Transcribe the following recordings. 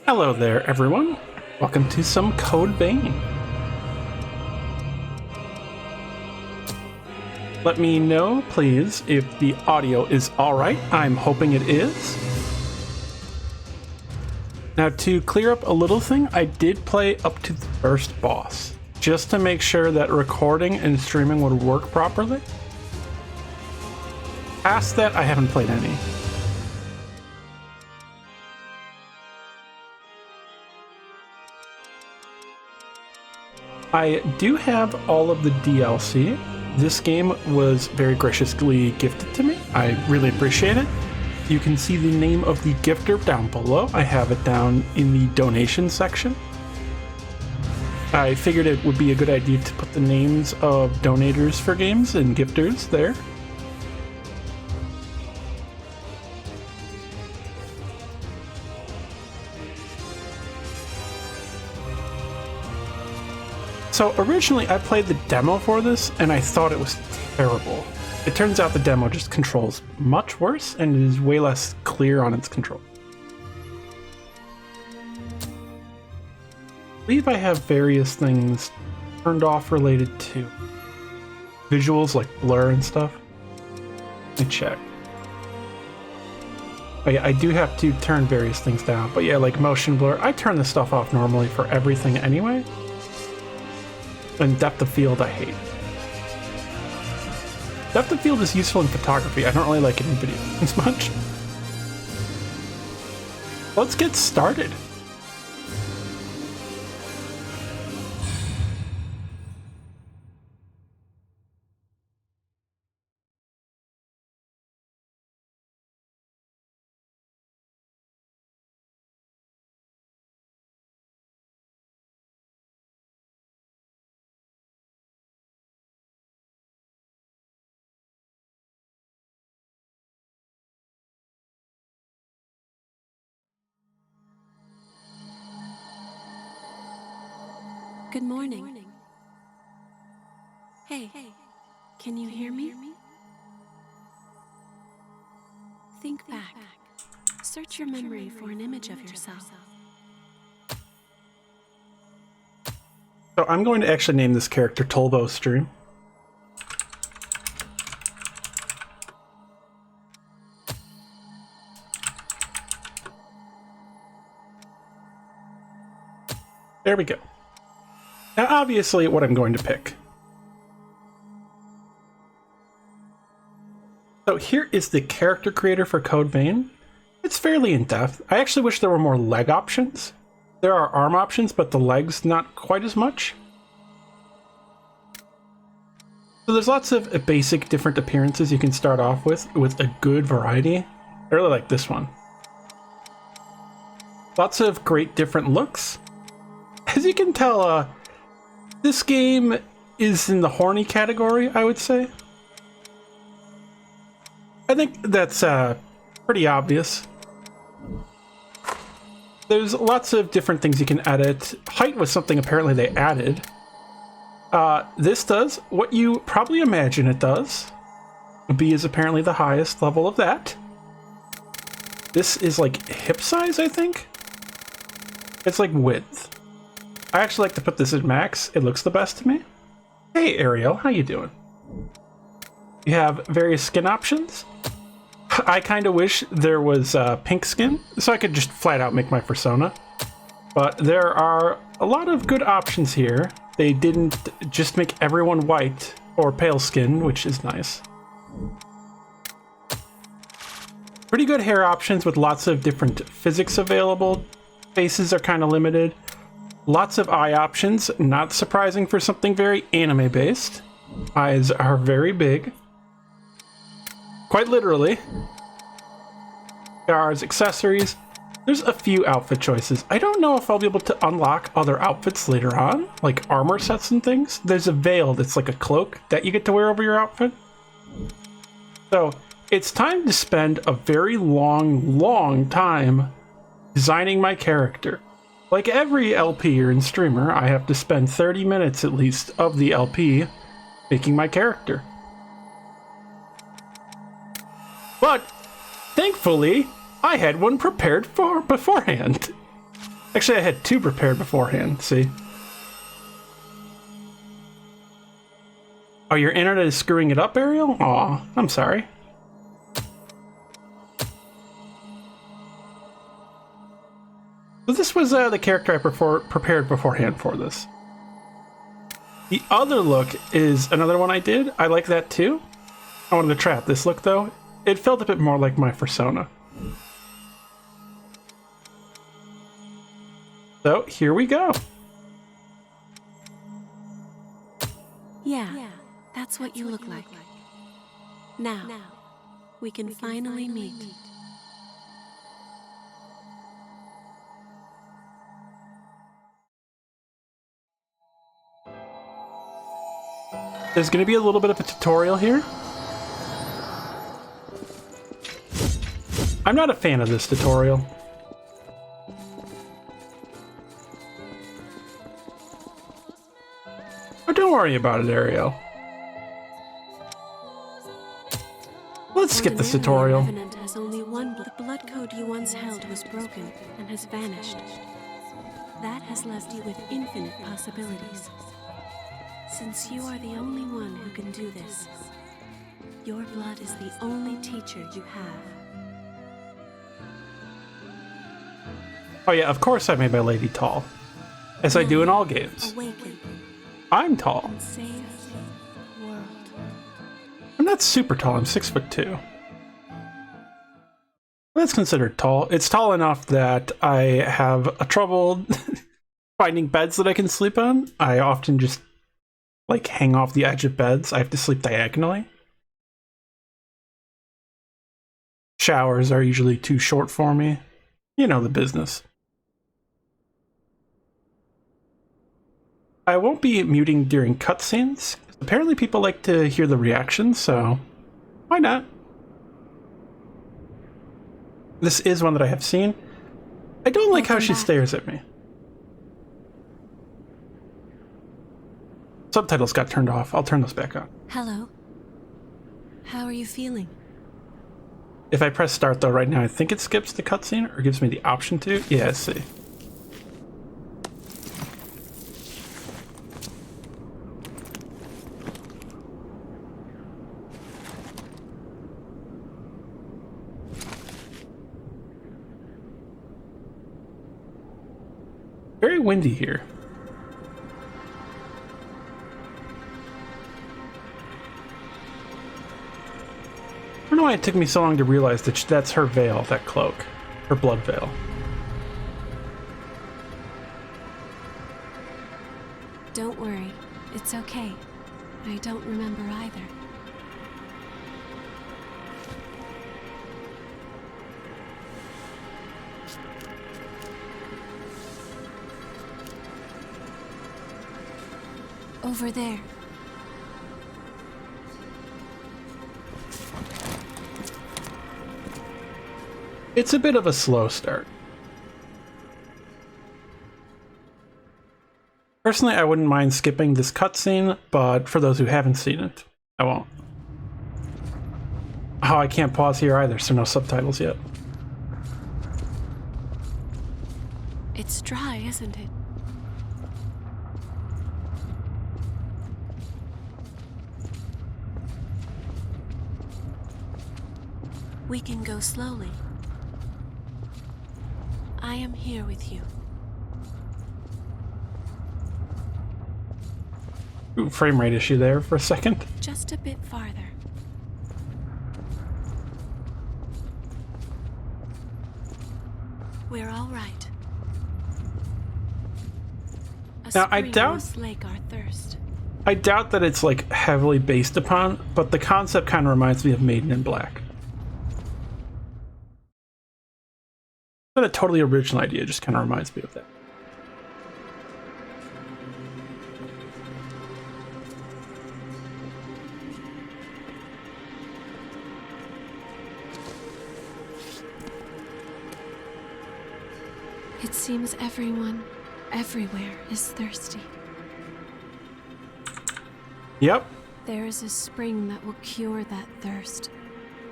Hello there, everyone. Welcome to some Code Vein. Let me know, please, if the audio is alright. I'm hoping it is. Now, to clear up a little thing, I did play up to the first boss, just to make sure that recording and streaming would work properly. Past that, I haven't played any. I do have all of the DLC. This game was very graciously gifted to me. I really appreciate it. You can see the name of the gifter down below. I have it down in the donation section. I figured it would be a good idea to put the names of donators for games and gifters there. So originally I played the demo for this and I thought it was terrible. It turns out the demo just controls much worse and is way less clear on its control. I believe I have various things turned off related to visuals like blur and stuff. Let me check. Oh yeah, I do have to turn various things down, but yeah, like motion blur, I turn this stuff off normally for everything anyway. And depth of field, I hate. Depth of field is useful in photography. I don't really like it in video games much. Let's get started. Good morning. Hey, can you hear me? Think back. Search your memory for an image of yourself. So I'm going to actually name this character Tolvo Stream. There we go. Now, obviously, what I'm going to pick. So here is the character creator for Code Vein. It's fairly in-depth. I actually wish there were more leg options. There are arm options, but the legs not quite as much. So there's lots of basic different appearances you can start off with a good variety. I really like this one. Lots of great different looks. As you can tell, this game is in the horny category, I would say. I think that's pretty obvious. There's lots of different things you can edit. Height was something apparently they added. This does what you probably imagine it does. B is apparently the highest level of that. This is like hip size, I think. It's like width. I actually like to put this at max. It looks the best to me. Hey Ariel, how you doing? You have various skin options. I kind of wish there was pink skin, so I could just flat out make my persona. But there are a lot of good options here. They didn't just make everyone white or pale skin, which is nice. Pretty good hair options with lots of different physics available. Faces are kind of limited. Lots of eye options, not surprising for something very anime-based. Eyes are very big. Quite literally. Scars, accessories. There's a few outfit choices. I don't know if I'll be able to unlock other outfits later on, like armor sets and things. There's a veil that's like a cloak that you get to wear over your outfit. So it's time to spend a very long time designing my character. Like every LPer and streamer, I have to spend 30 minutes at least of the LP making my character. But thankfully, I had one prepared for beforehand. Actually, I had 2 prepared beforehand, see? Oh, your internet is screwing it up, Ariel? Aw, I'm sorry. So this was the character I prepared beforehand for this. The other look is another one I did. I like that too. I wanted to try out this look though. It felt a bit more like my persona. So here we go. Yeah, that's what you look like. Now, we can finally meet. There's going to be a little bit of a tutorial here. I'm not a fan of this tutorial. Oh, don't worry about it, Ariel. Let's skip this tutorial. Revenant has only one blood. The blood code you once held was broken and has vanished. That has left you with infinite possibilities. Since you are the only one who can do this, your blood is the only teacher you have. Oh yeah, of course I made my lady tall. As I do in all games. Awaken I'm tall. and save the world. I'm not super tall, I'm 6'2". That's considered tall. It's tall enough that I have a trouble finding beds that I can sleep on. I often just like hang off the edge of beds. I have to sleep diagonally. Showers are usually too short for me. You know the business. I won't be muting during cutscenes. Apparently people like to hear the reactions, so why not? This is one that I have seen. I don't like how she stares at me. Subtitles got turned off. I'll turn those back on. Hello. How are you feeling? If I press start though right now, I think it skips the cutscene or gives me the option to. Yeah, let's see. Very windy here. I don't know why it took me so long to realize that that's her veil, that cloak. Her blood veil. Don't worry. It's okay. I don't remember either. Over there. It's a bit of a slow start. Personally, I wouldn't mind skipping this cutscene, but for those who haven't seen it, I won't. Oh, I can't pause here either, so no subtitles yet. It's dry, isn't it? We can go slowly. I am here with you. Ooh, frame rate issue there for a second. Just a bit farther. We're all right. Now, I doubt slake our thirst. I doubt that it's like heavily based upon, but the concept kind of reminds me of Maiden in Black. Not a totally original idea, just kind of reminds me of that. It seems everyone, everywhere, is thirsty. Yep. There is a spring that will cure that thirst,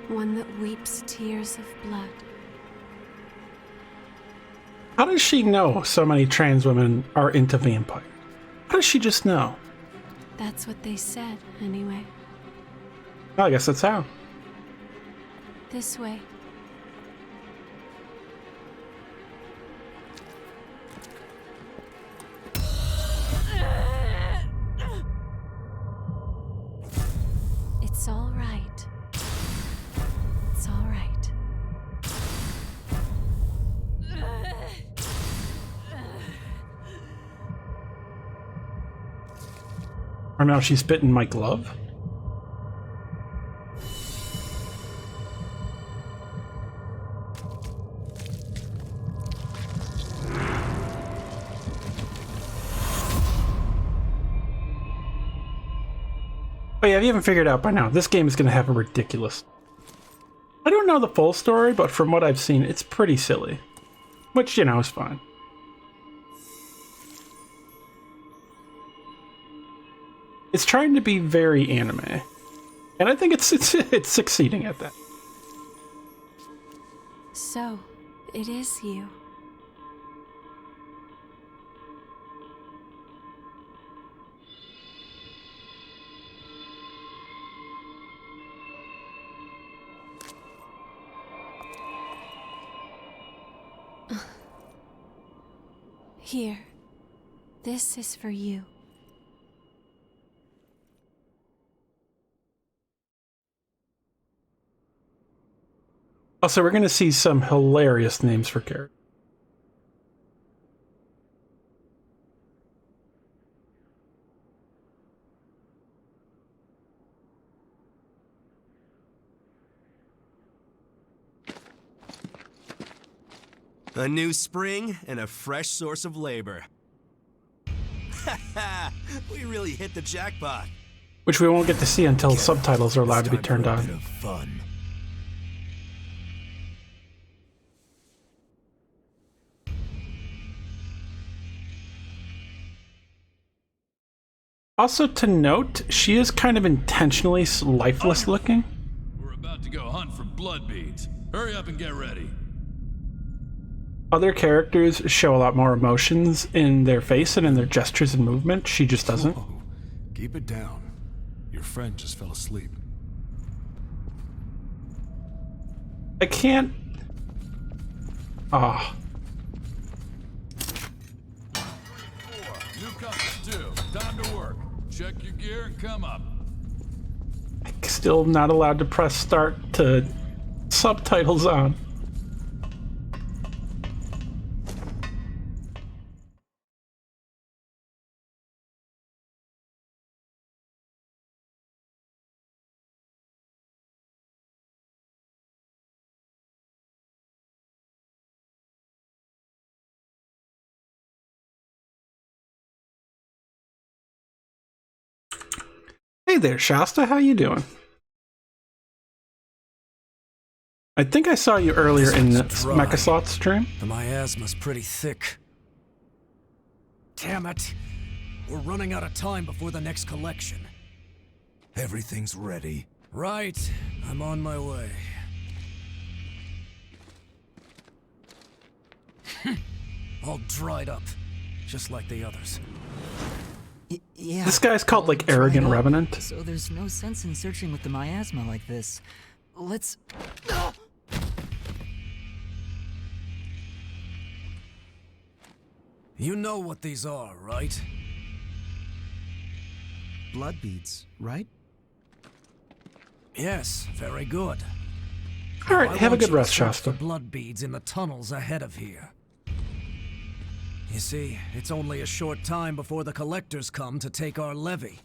one that weeps tears of blood. How does she know so many trans women are into vampire? How does she just know? That's what they said, anyway. Well, I guess that's how. This way. It's all right. It's all right. Or now she's bitten my glove? Oh yeah, if you haven't figured out by now, this game is going to have a ridiculous... I don't know the full story, but from what I've seen, it's pretty silly. Which, you know, is fine. It's trying to be very anime. And I think it's succeeding at that. So, it is you. Here. This is for you. Also, we're going to see some hilarious names for characters. A new spring and a fresh source of labor. We really hit the jackpot. Which we won't get to see until subtitles are allowed to be turned on. Fun. Also to note, she is kind of intentionally lifeless looking. We're about to go hunt for blood beads. Hurry up and get ready. Other characters show a lot more emotions in their face and in their gestures and movement. She just doesn't. Whoa. Keep it down. Your friend just fell asleep. I can't... Ah. New compass 2. Time to work. Check your gear and come up. Still not allowed to press start to subtitles on. Hey there, Shasta. How you doing? I think I saw you earlier in the Mechaslot stream. The miasma's pretty thick. Damn it! We're running out of time before the next collection. Everything's ready. Right. I'm on my way. All dried up. Just like the others. Yeah. This guy's called like Arrogant Revenant. So there's no sense in searching with the miasma like this. Let's... You know what these are, right? Blood beads, right? Yes, very good. Alright, I have a want good you to rest, search Shasta. for blood beads in the tunnels ahead of here. You see, it's only a short time before the collectors come to take our levy.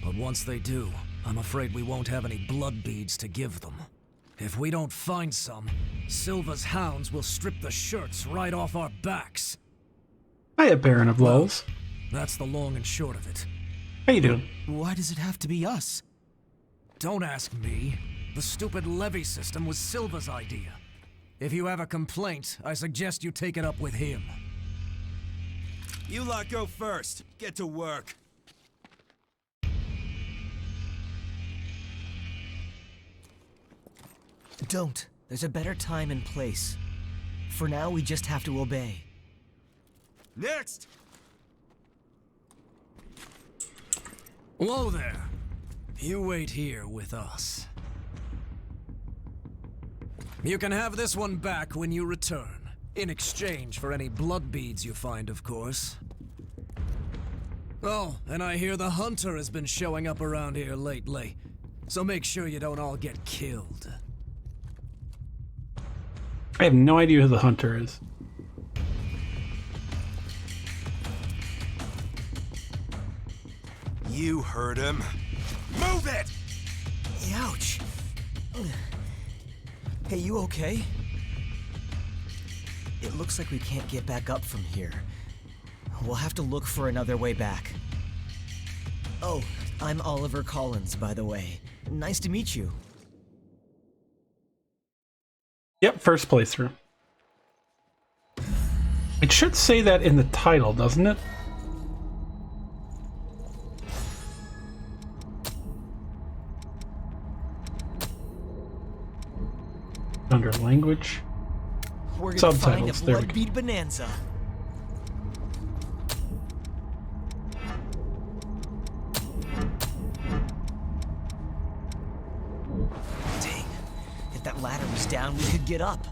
But once they do, I'm afraid we won't have any blood beads to give them. If we don't find some, Silva's hounds will strip the shirts right off our backs. Hiya, Baron of Lulls. That's the long and short of it. How you doing? Why does it have to be us? Don't ask me. The stupid levy system was Silva's idea. If you have a complaint, I suggest you take it up with him. You lot go first. Get to work. Don't. There's a better time and place. For now, we just have to obey. Next! Whoa there. You wait here with us. You can have this one back when you return. In exchange for any blood beads you find, of course. Oh, and I hear the hunter has been showing up around here lately. So make sure you don't all get killed. I have no idea who the hunter is. You heard him. Move it! Ouch. Hey, you okay? It looks like we can't get back up from here. We'll have to look for another way back. Oh, I'm Oliver Collins, by the way. Nice to meet you. Yep, first playthrough. It should say that in the title, doesn't it? Under language. We're gonna find a Subtitles, there we go. blood bead bonanza. Dang. If that ladder was down, we could get up.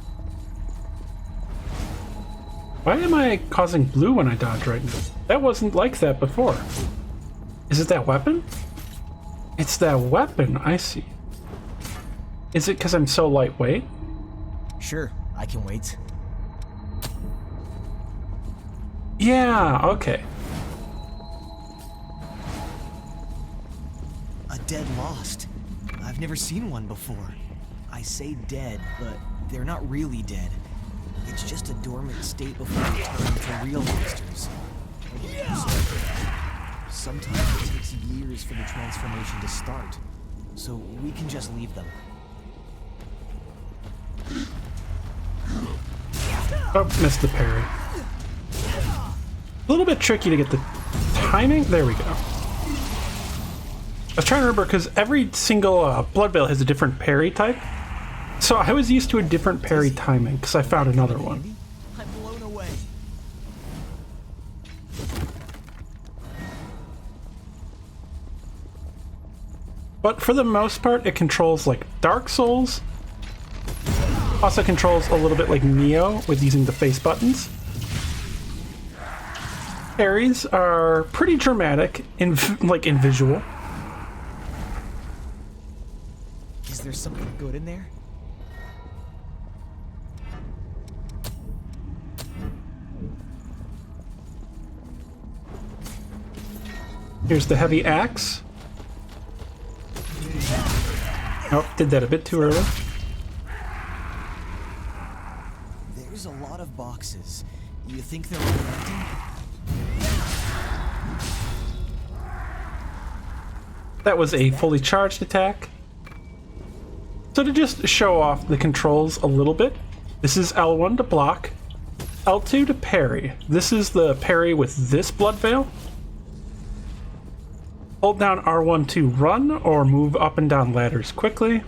Why am I causing blue when I dodge right now? That wasn't like that before. Is it that weapon? It's that weapon, I see. Is it because I'm so lightweight? Sure, I can wait. Yeah, okay. A dead lost. I've never seen one before. I say dead, but they're not really dead. It's just a dormant state before they turn into real monsters. Sometimes it takes years for the transformation to start, so we can just leave them. Oh, missed the parry. A little bit tricky to get the timing. There we go. I was trying to remember because every single blood veil has a different parry type. So I was used to a different parry timing because I found another one. I'm blown away. But for the most part, it controls like Dark Souls. Also controls a little bit like Neo with using the face buttons. Parries are pretty dramatic in visual. Is there something good in there? Here's the heavy axe. Oh, did that a bit too early. There's a lot of boxes. You think they're all empty? That was a fully charged attack. So to just show off the controls a little bit, this is L1 to block, L2 to parry. This is the parry with this blood veil. Hold down R1 to run or move up and down ladders quickly.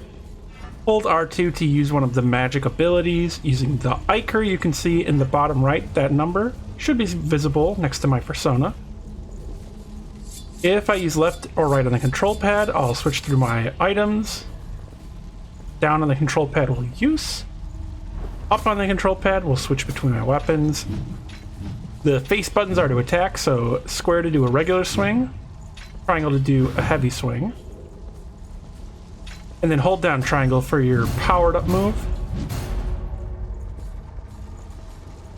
Hold R2 to use one of the magic abilities. Using the Ichor you can see in the bottom right, that number should be visible next to my persona. If I use left or right on the control pad, I'll switch through my items. Down on the control pad will use. Up on the control pad will switch between my weapons. The face buttons are to attack, so square to do a regular swing, triangle to do a heavy swing. And then hold down triangle for your powered up move.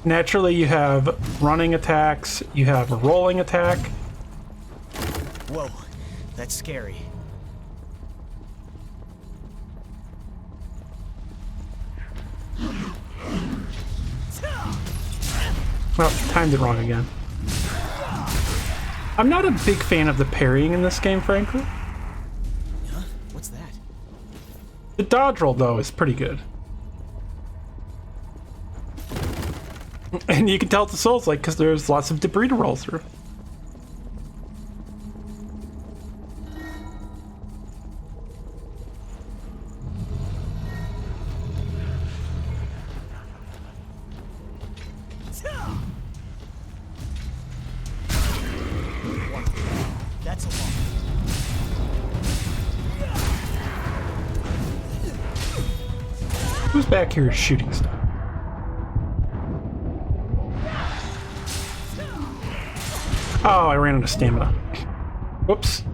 Naturally, you have running attacks, you have a rolling attack. Whoa, that's scary. Oh, timed it wrong again. I'm not a big fan of the parrying in this game, frankly. Huh? What's that? The dodge roll, though, is pretty good. And you can tell it's a Souls-like because there's lots of debris to roll through. Who's back here shooting stuff? Oh, I ran out of stamina. Whoops.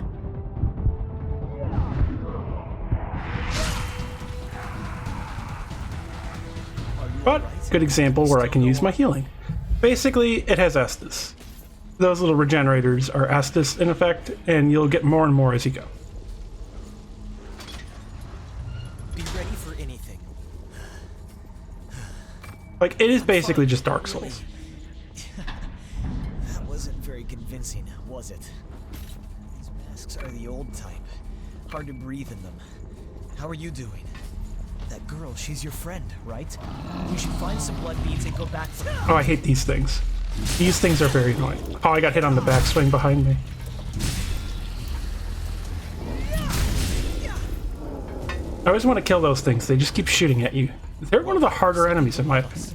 But good example where I can use my healing. Basically, it has Estus. Those little regenerators are Estus in effect, and you'll get more and more as you go. Be ready for anything. Like, it is basically just Dark Souls. That wasn't very convincing, was it? These masks are the old type. Hard to breathe in them. How are you doing? That girl, she's your friend, right? You should find some blood beads and go back for her. Oh, I hate these things. These things are very annoying. Oh, I got hit on the backswing behind me. I always want to kill those things. They just keep shooting at you. They're one of the harder enemies in my opinion.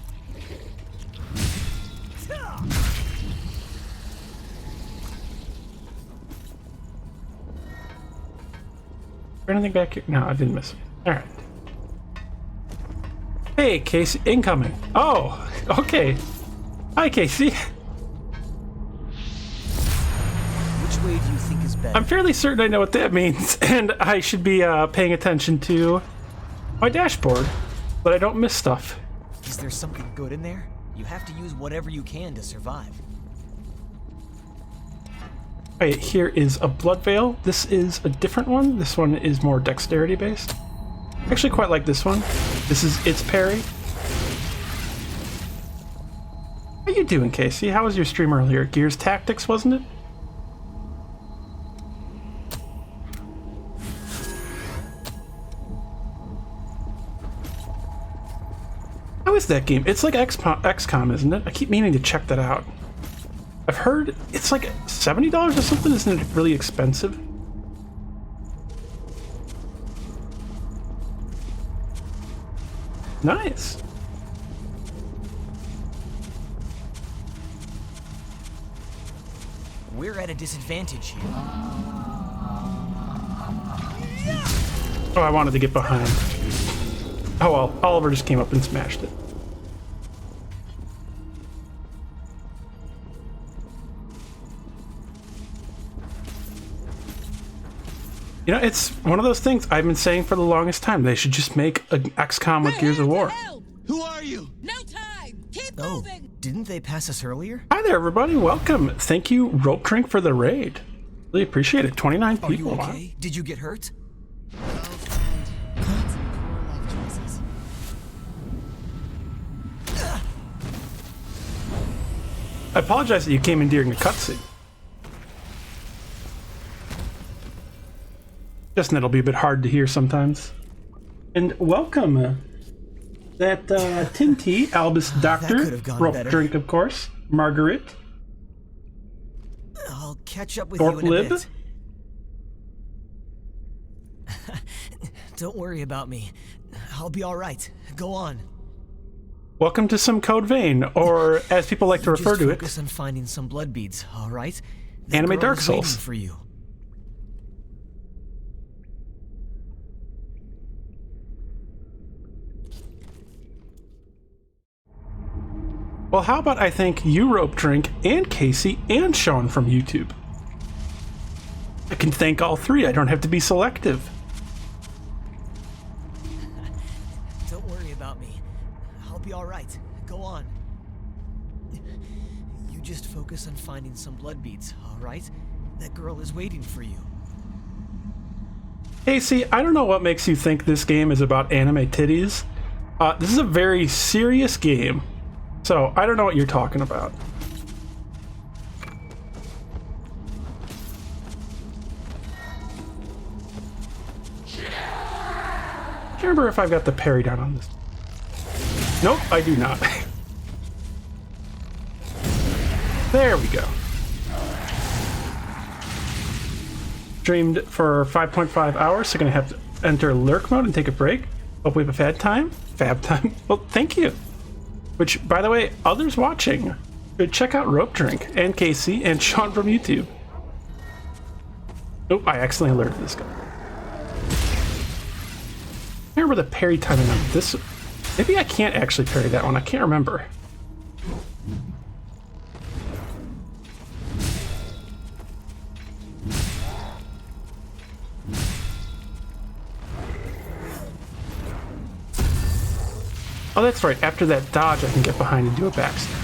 Is there anything back here? No, I didn't miss it. Alright. Hey, Casey, incoming. Oh, okay. Hi, Casey. Which way do you think is better? I'm fairly certain I know what that means, and I should be paying attention to my dashboard, but I don't miss stuff. Is there something good in there? You have to use whatever you can to survive. Right, here is a blood veil. This is a different one. This one is more dexterity based. I actually quite like this one. This is its parry. How you doing, Casey? How was your stream earlier? Gears Tactics, wasn't it? How is that game? It's like XCOM, isn't it? I keep meaning to check that out. I've heard it's like $70 or something. Isn't it really expensive? Nice. We're at a disadvantage here. Oh, I wanted to get behind. Oh well, Oliver just came up and smashed it. You know, it's one of those things I've been saying for the longest time. They should just make an XCOM with Gears of War. Who are you? No time! Keep Oh, moving! didn't they pass us earlier? Hi there, everybody. Welcome. Thank you, Rope Drink, for the raid. Really appreciate it. 29 Are you people. Wow. okay? Did you get hurt? Well planned. Not some poor life choices. I apologize that you came in during the cutscene. Just it'll be a bit hard to hear sometimes. And welcome, that Tinty, Albus Doctor, could have gone Rope better. Drink, of course, Margaret, I'll catch up with Thorpe you in a Lib. bit. Don't worry about me. I'll be all right. Go on. Welcome to some Code Vein, or as people like to refer Just to it, focus on finding some blood beads, all right? That Anime girl Dark is waiting Souls. for you. well, how about I thank you, Rope Drink, and Casey, and Sean from YouTube. I can thank all three. I don't have to be selective. Don't worry about me. I'll be all right. Go on. You just focus on finding some blood beads, all right? That girl is waiting for you. Casey, I don't know what makes you think this game is about anime titties. This is a very serious game, so I don't know what you're talking about. I can't remember if I've got the parry down on this. Nope, I do not. There we go. Streamed for 5.5 hours, so gonna have to enter lurk mode and take a break. Hope we have a fab time. Well, thank you. Which, by the way, others watching should check out Rope Drink and Casey and Sean from YouTube. Oh, I accidentally alerted this guy. I remember the parry timing on this. Maybe I can't actually parry that one. I can't remember. Oh, that's right. After that dodge, I can get behind and do a backstab.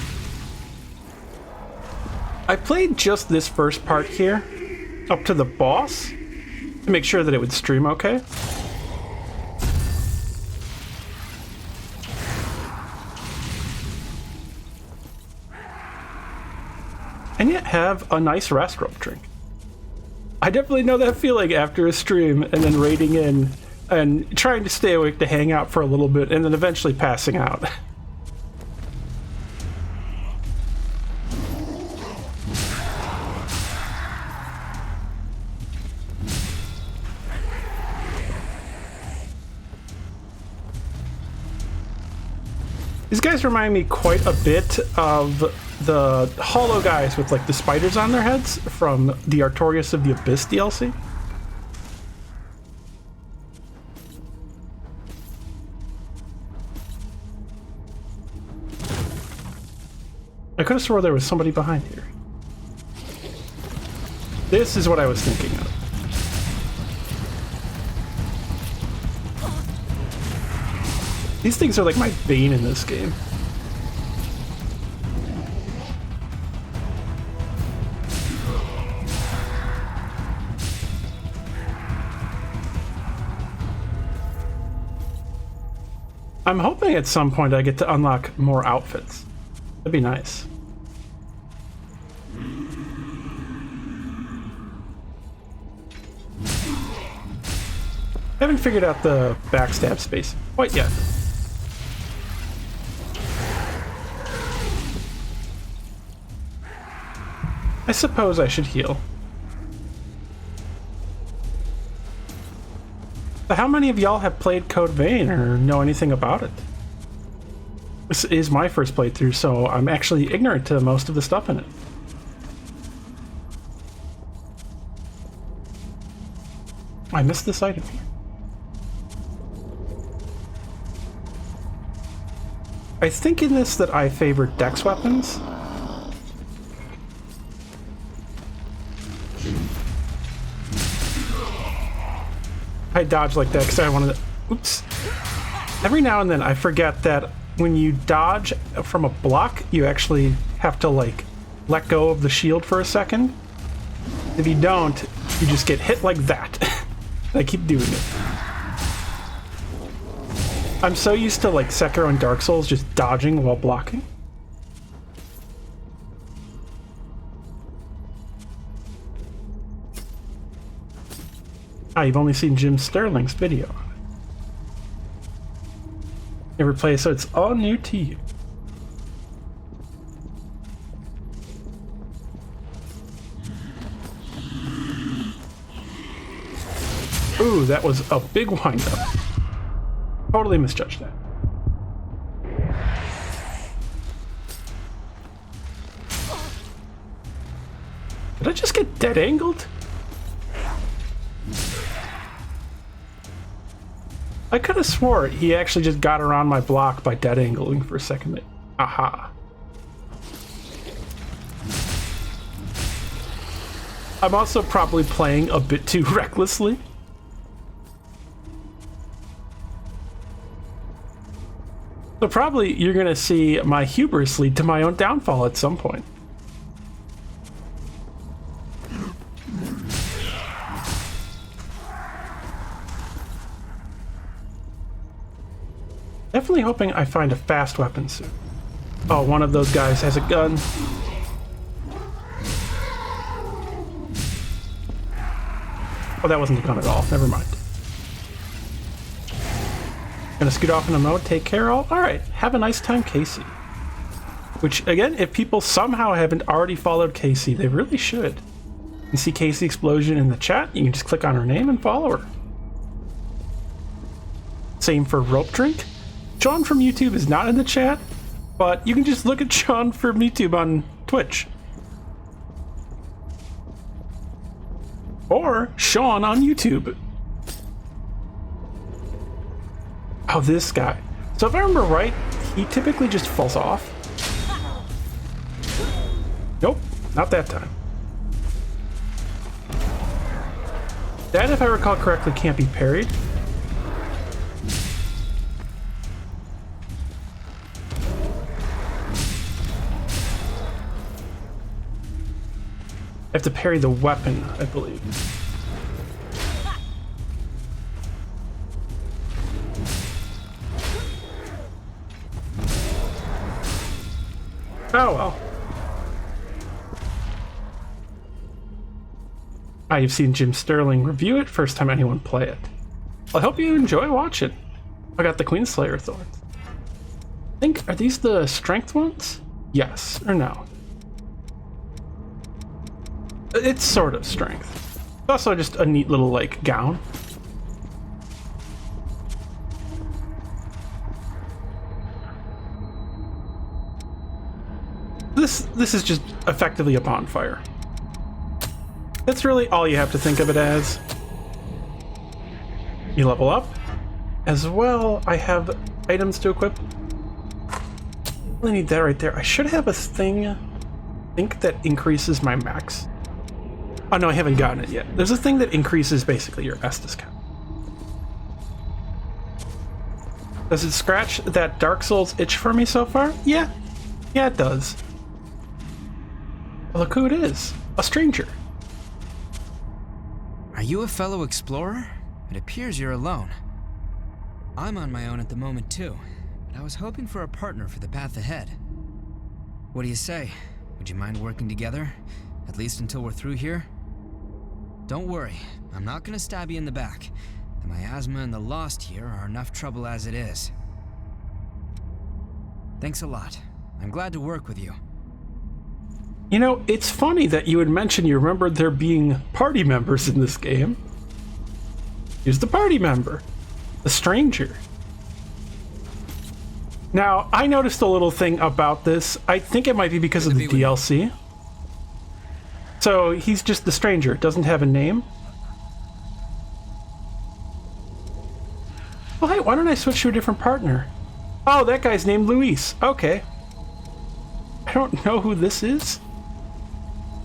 I played just this first part here, up to the boss, to make sure that it would stream okay. And yet have a nice rest rope drink. I definitely know that feeling after a stream and then raiding in and trying to stay awake to hang out for a little bit and then eventually passing out. These guys remind me quite a bit of the hollow guys with like the spiders on their heads from the Artorias of the Abyss DLC. I could have swore there was somebody behind here. This is what I was thinking of. These things are like my bane in this game. I'm hoping at some point I get to unlock more outfits. That'd be nice. Haven't figured out the backstab space quite yet. I suppose I should heal. But how many of y'all have played Code Vein or know anything about it? This is my first playthrough, so I'm actually ignorant to most of the stuff in it. I missed this item here. I think in this that I favor dex weapons. I dodge like that because I wanted to... Oops. Every now and then I forget that when you dodge from a block, you actually have to like let go of the shield for a second. If you don't, you just get hit like that. I keep doing it. I'm so used to like Sekiro and Dark Souls just dodging while blocking. Ah, you've only seen Jim Sterling's video. Never played, so it's all new to you. Ooh, that was a big wind-up. Totally misjudged that. Did I just get dead angled? I could have swore he actually just got around my block by dead angling for a second. Aha. I'm also probably playing a bit too recklessly. So probably you're gonna see my hubris lead to my own downfall at some point. Definitely hoping I find a fast weapon soon. Oh, one of those guys has a gun. Oh, that wasn't a gun at all. Never mind. Gonna scoot off in a mode, take care all. Alright, have a nice time, Casey. Which, again, if people somehow haven't already followed Casey, they really should. You see Casey Explosion in the chat, you can just click on her name and follow her. Same for Rope Drink. John from YouTube is not in the chat, but you can just look at John from YouTube on Twitch. Or Sean on YouTube. Oh, this guy. So if I remember right, he typically just falls off. Nope, not that time. That, if I recall correctly, can't be parried. I have to parry the weapon, I believe. Oh well. You've seen Jim Sterling review it, first time anyone play it. I hope you enjoy watching. I got the Queenslayer thorns. I think, are these the strength ones? Yes, or no? It's sort of strength. It's also just a neat little, like, gown. This is just effectively a bonfire. That's really all you have to think of it as. You level up. As well, I have items to equip. Really need that right there. I should have a thing, I think, that increases my max. Oh no, I haven't gotten it yet. There's a thing that increases basically your Estus count. Does it scratch that Dark Souls itch for me so far? Yeah. Yeah, it does. Look who it is. A stranger. Are you a fellow explorer? It appears you're alone. I'm on my own at the moment too, but I was hoping for a partner for the path ahead. What do you say? Would you mind working together? At least until we're through here? Don't worry, I'm not gonna stab you in the back. The miasma and the Lost here are enough trouble as it is. Thanks a lot. I'm glad to work with you. You know, it's funny that you had mentioned you remembered there being party members in this game. Here's the party member, the stranger. Now, I noticed a little thing about this. I think it might be because of the DLC. So he's just the stranger, doesn't have a name. Well, hey, why don't I switch to a different partner? Oh, that guy's named Luis. Okay. I don't know who this is.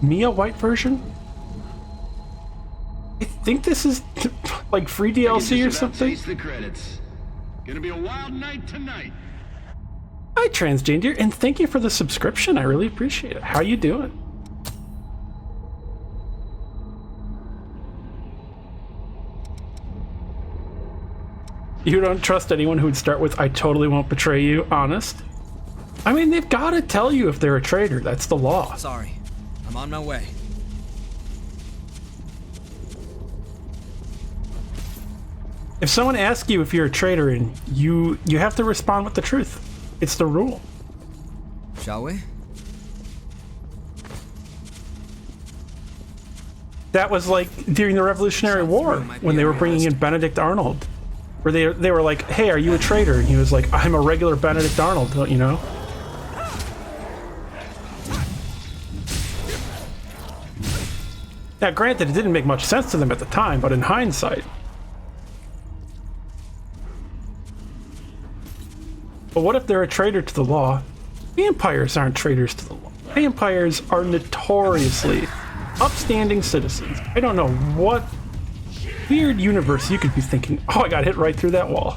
Mia white version? I think this is like free DLC or something. Taste the credits. Gonna be a wild night tonight. Hi, Transgender, and thank you for the subscription. I really appreciate it. How you doing? You don't trust anyone who would start with "I totally won't betray you," honest? I mean, they've got to tell you if they're a traitor. That's the law. Sorry, I'm on my way. If someone asks you if you're a traitor, and you have to respond with the truth. It's the rule. Shall we? That was like during the Revolutionary War when they were bringing in Benedict Arnold, where they were like, "Hey, are you a traitor?" And he was like, "I'm a regular Benedict Arnold, don't you know?" Now, granted, it didn't make much sense to them at the time, but in hindsight. But what if they're a traitor to the law? Vampires aren't traitors to the law. Vampires are notoriously upstanding citizens. I don't know what weird universe you could be thinking. Oh, I got hit right through that wall.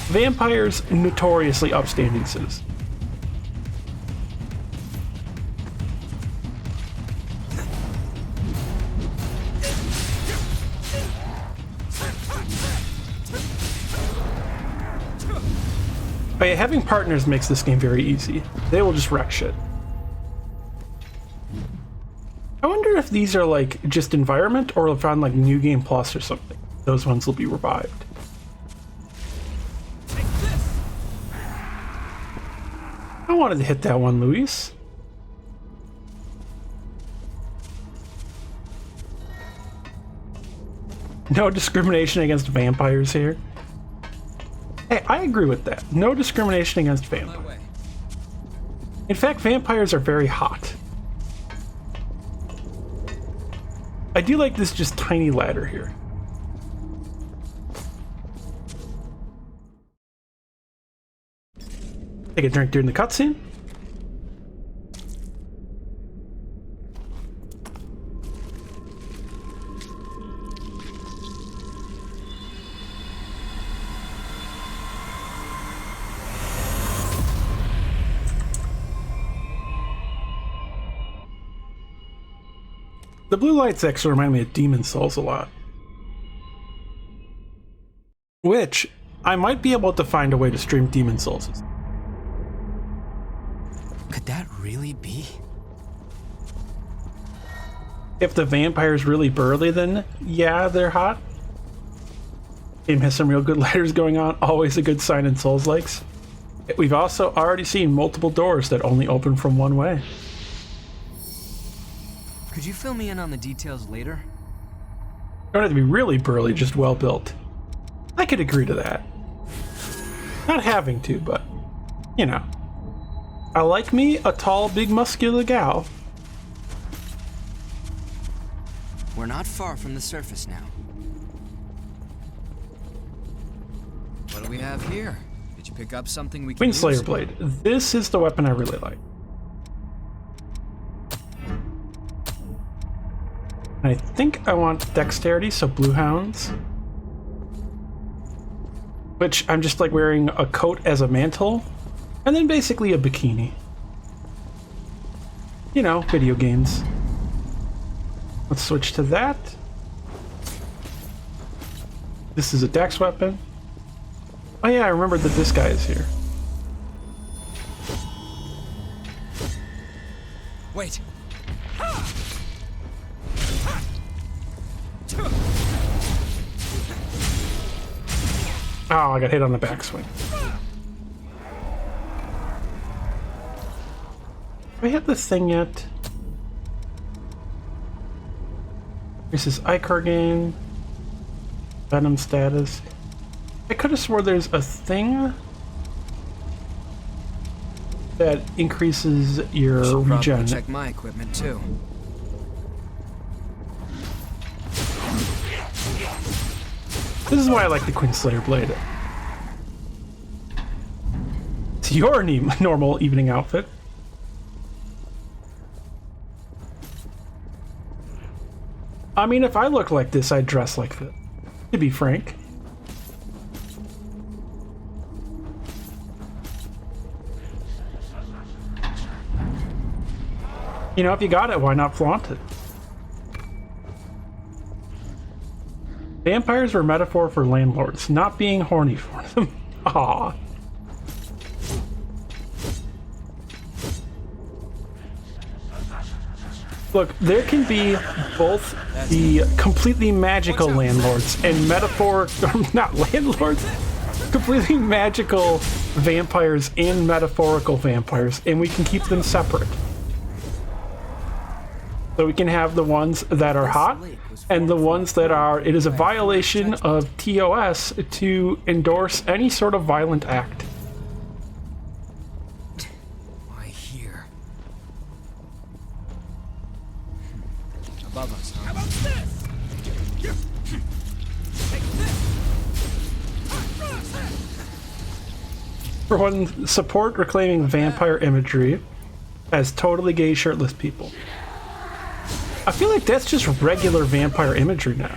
Vampires, notoriously upstanding citizens. But yeah, having partners makes this game very easy. They will just wreck shit. I wonder if these are like just environment or if on like New Game Plus or something. Those ones will be revived. I wanted to hit that one, Luis. No discrimination against vampires here. Hey, I agree with that. No discrimination against vampires. In fact, vampires are very hot. I do like this just tiny ladder here. Take a drink during the cutscene. The blue lights actually remind me of Demon Souls a lot. Which, I might be able to find a way to stream Demon Souls. Could that really be? If the vampire's really burly, then yeah, they're hot. Game has some real good lighters going on, always a good sign in Souls-likes. We've also already seen multiple doors that only open from one way. Could you fill me in on the details later? Don't have to be really burly, just well built. I could agree to that. Not having to, but, you know. I like me a tall, big, muscular gal. We're not far from the surface now. What do we have here? Did you pick up something we can use? Queenslayer Blade. This is the weapon I really like. I think I want dexterity, so blue hounds. Which I'm just like wearing a coat as a mantle, and then basically a bikini. You know, video games. Let's switch to that. This is a dex weapon. Oh yeah, I remembered that this guy is here. Wait. Oh, I got hit on the backswing. Do I hit this thing yet? This is Ichor gain. Venom status. I could have swore there's a thing that increases your regen. Check my equipment too. This is why I like the Queenslayer Blade. It's your normal evening outfit. I mean, if I look like this, I'd dress like this, to be frank. You know, if you got it, why not flaunt it? Vampires were a metaphor for landlords, not being horny for them. Aww. Look, there can be both the completely magical landlords and not landlords, completely magical vampires and metaphorical vampires, and we can keep them separate. So we can have the ones that are hot and the ones that are, it is a violation of TOS to endorse any sort of violent act. Why here? Above us, huh? How about this? For one, support reclaiming vampire imagery as totally gay shirtless people. I feel like that's just regular vampire imagery now.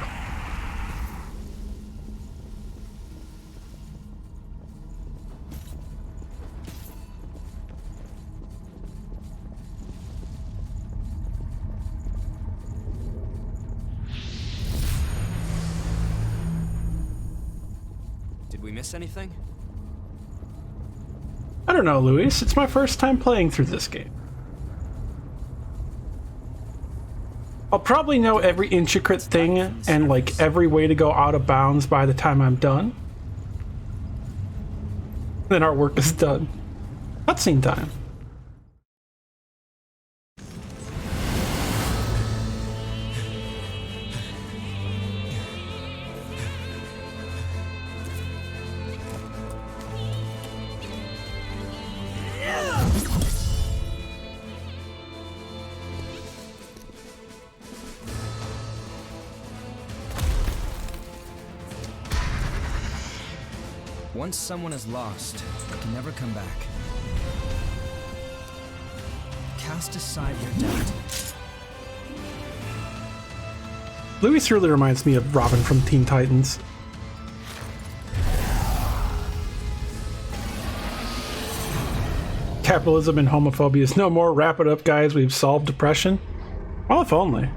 Did we miss anything? I don't know, Luis. It's my first time playing through this game. I'll probably know every intricate thing and like every way to go out of bounds by the time I'm done. Then our work is done. Cutscene time. Once someone is lost, they can never come back. cast aside your doubt. Luis really reminds me of Robin from Teen Titans. Capitalism and homophobia is no more. Wrap it up, guys. We've solved depression. Well, if only.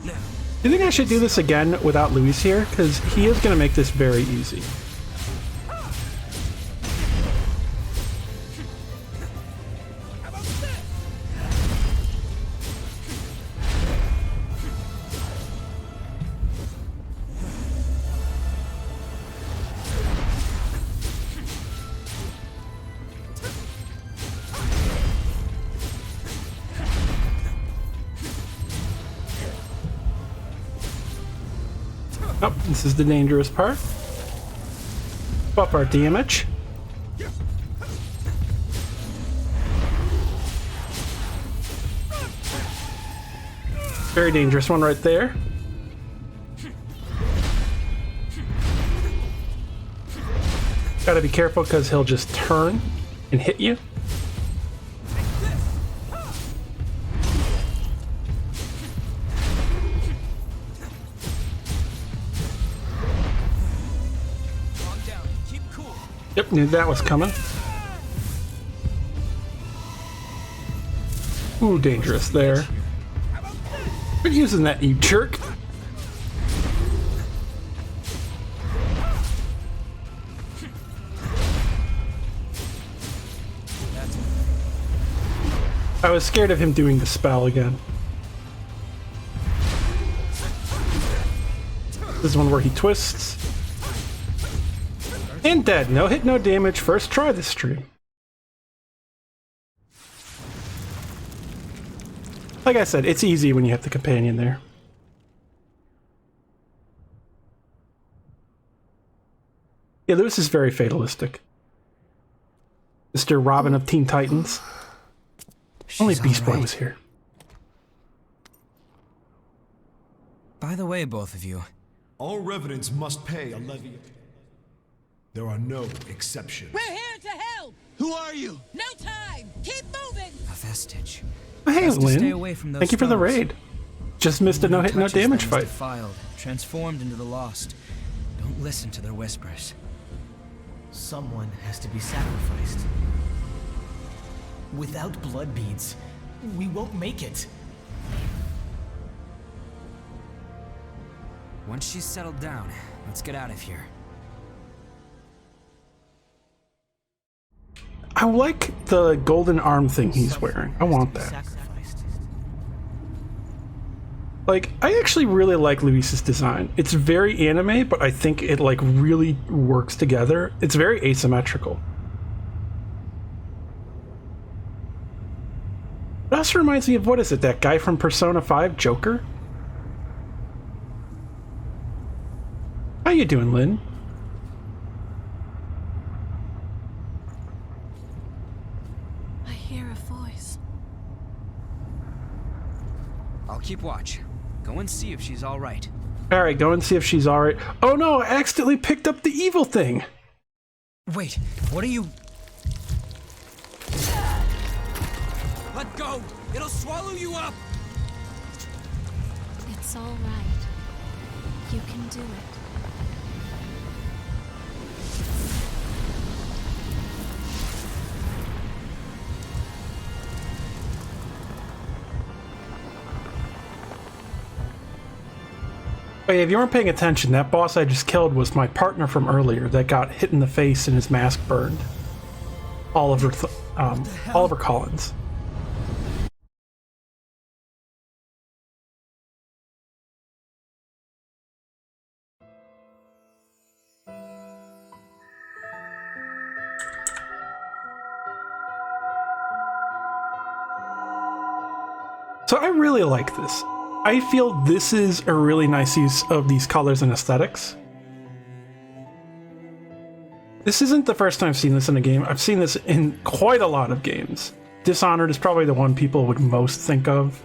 Do you think I should do this again without Luis here? Because he is going to make this very easy. Oh, this is the dangerous part. Buff our damage. Very dangerous one right there. Gotta be careful because he'll just turn and hit you. Yep, knew that was coming. Ooh, dangerous there. Quit using that, you jerk. I was scared of him doing the spell again. This is one where he twists. And dead. No hit, no damage. First try this stream. Like I said, it's easy when you have the companion there. Yeah, Lewis is very fatalistic. Mr. Robin of Teen Titans. Only Beast Boy was here. By the way, both of you. All revenants must pay a levy. There are no exceptions. We're here to help! Who are you? No time! Keep moving! A vestige. Oh, hey, Best to stay Lynn. away from those Thank you for the stones. raid. Just missed a no hit, no Touches damage them is fight. defiled, transformed into the lost. Don't listen to their whispers. Someone has to be sacrificed. Without blood beads, we won't make it. Once she's settled down, let's get out of here. I like the golden arm thing he's wearing. I want that. Sacrificed. Like, I actually really like Luis's design. It's very anime, but I think it like really works together. It's very asymmetrical. It also reminds me of, what is it, that guy from Persona 5, Joker? How you doing, Lynn? I hear a voice. I'll keep watch. Go and see if she's all right. All right, go and see if she's all right. Oh no, I accidentally picked up the evil thing. Wait, what are you... Let go! It'll swallow you up! It's all right. You can do it. Hey, if you weren't paying attention, that boss I just killed was my partner from earlier that got hit in the face and his mask burned. Oliver Collins. So I really like this. I feel this is a really nice use of these colors and aesthetics. This isn't the first time I've seen this in a game. I've seen this in quite a lot of games. Dishonored is probably the one people would most think of.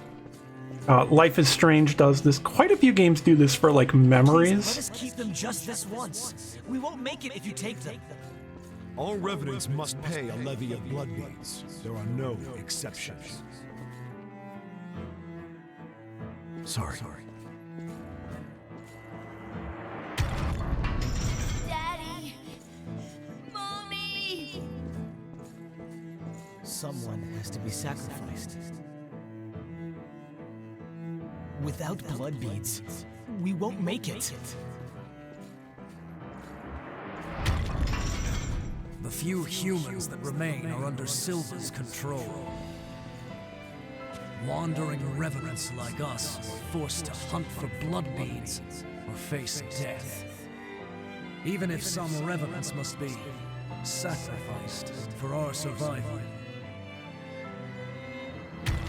Life is Strange does this. Quite a few games do this for like memories. Let us keep them just this once. We won't make it if you take them. All revenants must pay a levy of blood beads. There are no exceptions. Sorry. Daddy! Mommy! Someone has to be sacrificed. Without blood beads, we won't make it. The few humans that remain are under Silva's control. Wandering revenants like us are forced to hunt for blood beads or face death. Even if some revenants must be sacrificed for our survival.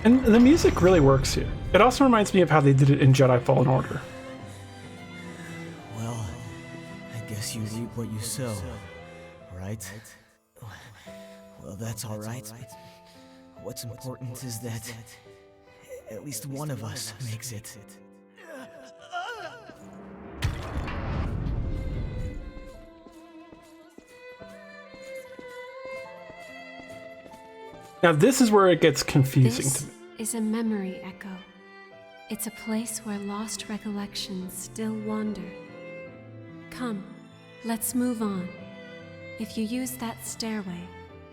And the music really works here. It also reminds me of how they did it in Jedi Fallen Order. Well, I guess you reap what you sow, right? Well, that's all right. What's important is that at least one of us makes it. Now this is where it gets confusing to me. This is a memory echo. It's a place where lost recollections still wander. Come, let's move on. If you use that stairway,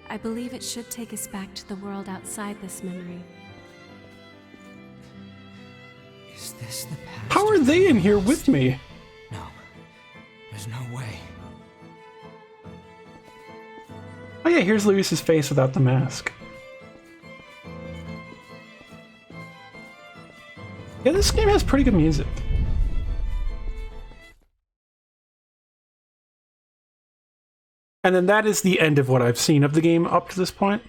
I believe it should take us back to the world outside this memory. Is this the past? How are they in here with me? No. There's no way. Oh yeah, here's Luis's face without the mask. Yeah, this game has pretty good music. And then that is the end of what I've seen of the game up to this point.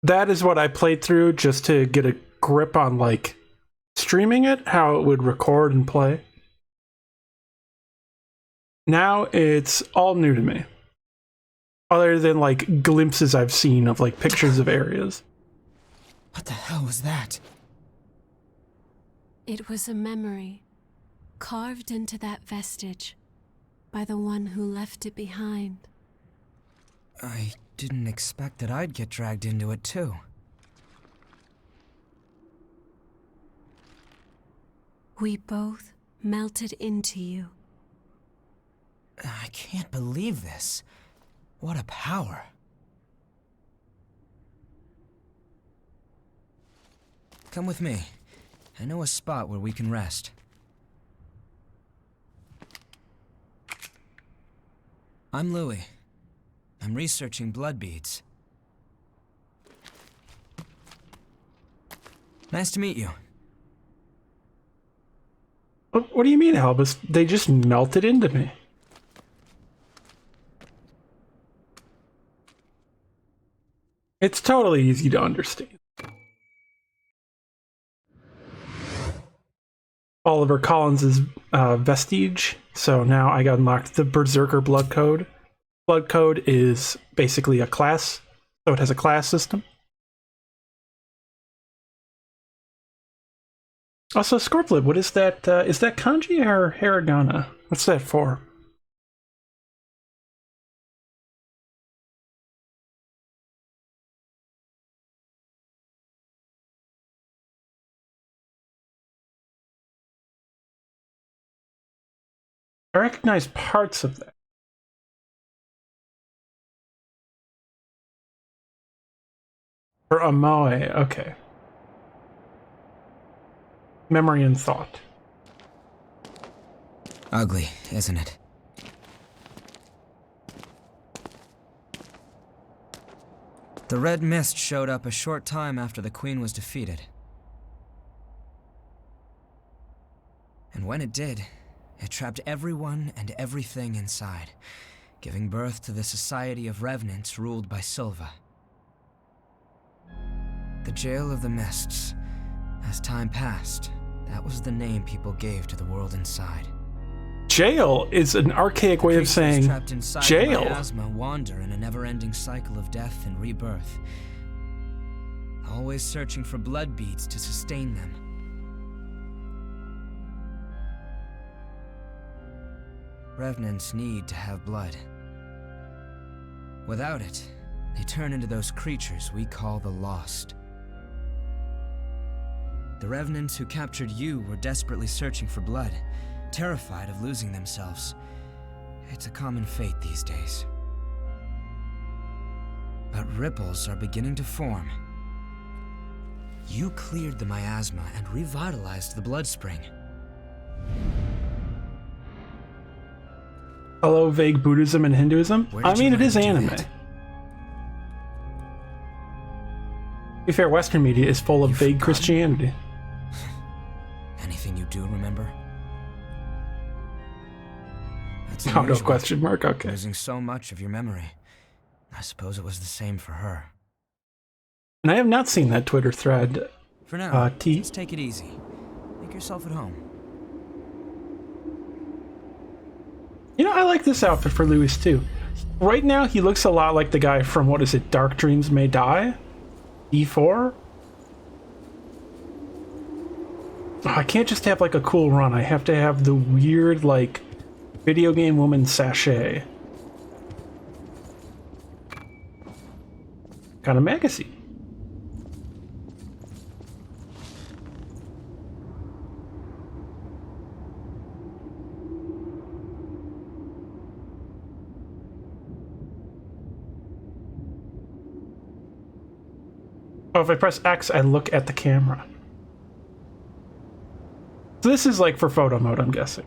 That is what I played through just to get a grip on, like, streaming it, how it would record and play. Now it's all new to me. Other than, like, glimpses I've seen of, like, pictures of areas. What the hell was that? It was a memory, carved into that vestige by the one who left it behind. I didn't expect that I'd get dragged into it too. We both melted into you. I can't believe this. What a power. Come with me. I know a spot where we can rest. I'm Louis. I'm researching blood beads. Nice to meet you. What do you mean, Albus? They just melted into me. It's totally easy to understand. Oliver Collins' vestige. So now I got unlocked the Berserker Blood Code. Blood Code is basically a class, so it has a class system. Also, Scorplib, what is that? Is that kanji or hiragana? What's that for? I recognize parts of that. For Amoe, okay. Memory and thought. Ugly, isn't it? The red mist showed up a short time after the Queen was defeated. And when it did, it trapped everyone and everything inside, giving birth to the Society of Revenants ruled by Silva. The Jail of the Mists. As time passed, that was the name people gave to the world inside. Jail is an archaic way of saying trapped inside jail. Miasma wander in a never-ending cycle of death and rebirth, always searching for blood beads to sustain them. Revenants need to have blood. Without it, they turn into those creatures we call the Lost. The Revenants who captured you were desperately searching for blood, terrified of losing themselves. It's a common fate these days. But ripples are beginning to form. You cleared the miasma and revitalized the blood spring. Hello, vague Buddhism and Hinduism. Where I did you mean, it learn is to do anime. that? To be fair, Western media is full of You've vague forgotten? Christianity. Anything you do remember? That's Oh, no unusual. question mark. Okay. Losing so much of your memory. I suppose it was the same for her. And I have not seen that Twitter thread. For now, T. just take it easy. Make yourself at home. You know, I like this outfit for Louis too. Right now, he looks a lot like the guy from, what is it, Dark Dreams May Die? E4? Oh, I can't just have like a cool run. I have to have the weird, like, video game woman sachet. Kind of magazine. Oh, if I press X, I look at the camera. So this is like for photo mode, I'm guessing.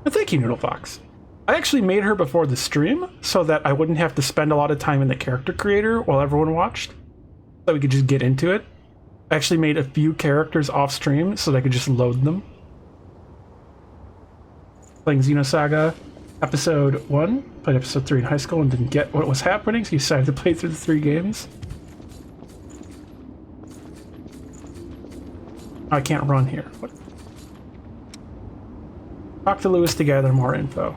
But thank you, Noodlefox. I actually made her before the stream so that I wouldn't have to spend a lot of time in the character creator while everyone watched. So we could just get into it. I actually made a few characters off stream so that I could just load them. Playing Xenosaga episode 1, played episode 3 in high school and didn't get what was happening, so you decided to play through the 3 games. I can't run here. What? Talk to Louis to gather more info.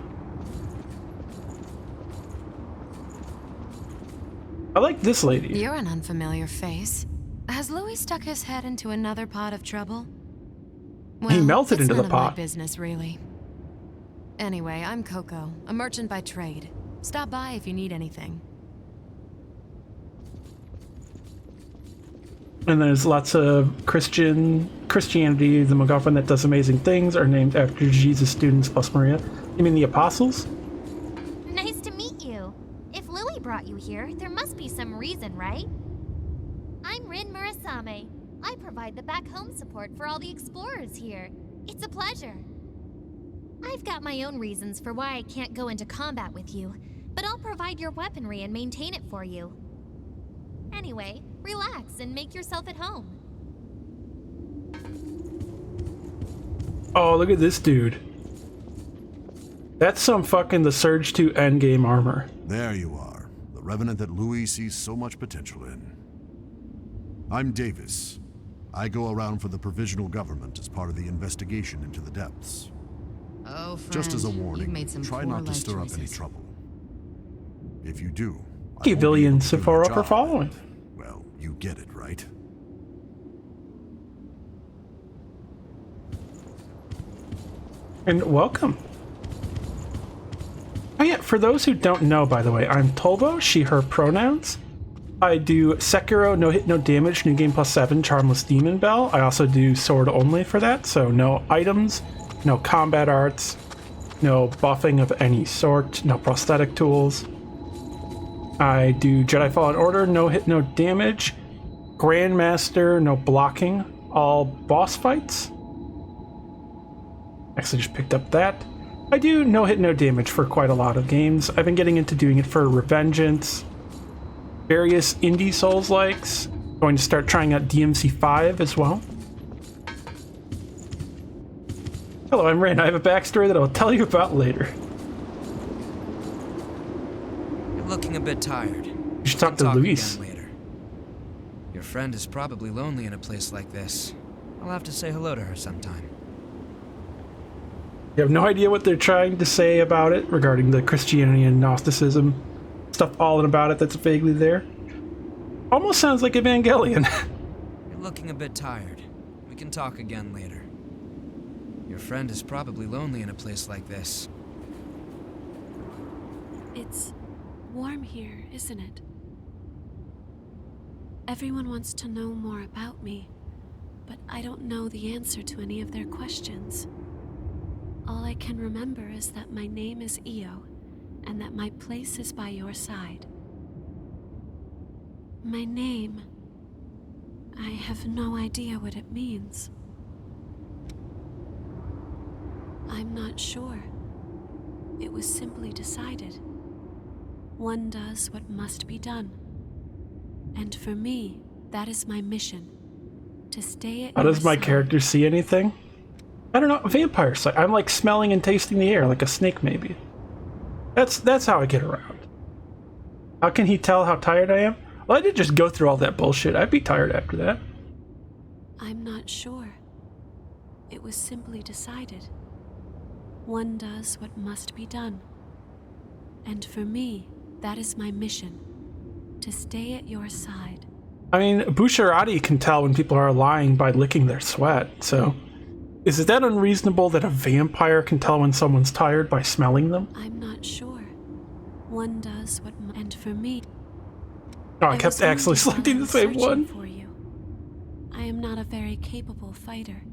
I like this lady. You're an unfamiliar face. Has Louis stuck his head into another pot of trouble? Well, He melted it's into the none of my pot. business, really. Anyway, I'm Coco, a merchant by trade. Stop by if you need anything. And there's lots of Christianity. The MacGuffin that does amazing things are named after Jesus students plus Maria. You mean the apostles? Nice to meet you. If Louis brought you here, there must be some reason, right? I'm Rin Murasame. I provide the back home support for all the explorers here. It's a pleasure. I've got my own reasons for why I can't go into combat with you, but I'll provide your weaponry and maintain it for you. Anyway, relax and make yourself at home. Oh, look at this dude. That's some fucking the Surge 2 endgame armor. There you are, the Revenant that Louis sees so much potential in. I'm Davis. I go around for the provisional government as part of the investigation into the depths. Oh, friend, Just as a you've warning, made some try poor not to life stir up any choices. trouble. If you do, Thank you, Villian Sephora, for following. Well, you get it, right? And welcome. Oh yeah, for those who don't know, by the way, I'm Tolvo, she, her pronouns. I do Sekiro, no hit, no damage, new game plus 7, Charmless Demon Bell. I also do sword only for that, so no items, no combat arts, no buffing of any sort, no prosthetic tools. I do Jedi Fallen Order, no hit, no damage, Grandmaster, no blocking, all boss fights. Actually just picked up that. I do no hit, no damage for quite a lot of games. I've been getting into doing it for Revengeance, various indie Souls-likes. Going to start trying out DMC5 as well. Hello, I'm Rin. I have a backstory that I'll tell you about later. You're looking a bit tired. You should talk We to can Luis. again later. Your friend is probably lonely in a place like this. I'll have to say hello to her sometime. You have no idea what they're trying to say about it regarding the Christianity and Gnosticism stuff all in about it that's vaguely there. Almost sounds like Evangelion. You're looking a bit tired. We can talk again later. Your friend is probably lonely in a place like this. It's warm here, isn't it? Everyone wants to know more about me, but I don't know the answer to any of their questions. All I can remember is that my name is Io, and that my place is by your side. My name... I have no idea what it means. I'm not sure. It was simply decided. One does what must be done. And for me, that is my mission. To stay at How your does my side. character see anything? I don't know. Vampire sight. I'm like smelling and tasting the air, like a snake maybe. That's how I get around. How can he tell how tired I am? Well, I didn't just go through all that bullshit. I'd be tired after that. I'm not sure. It was simply decided. One does what must be done. And for me, that is my mission. To stay at your side. I mean, Bushiroad can tell when people are lying by licking their sweat, so... Is it that unreasonable that a vampire can tell when someone's tired by smelling them? I'm not sure. One does what and for me... Oh, I kept actually selecting the same one. For you. I am not a very capable fighter.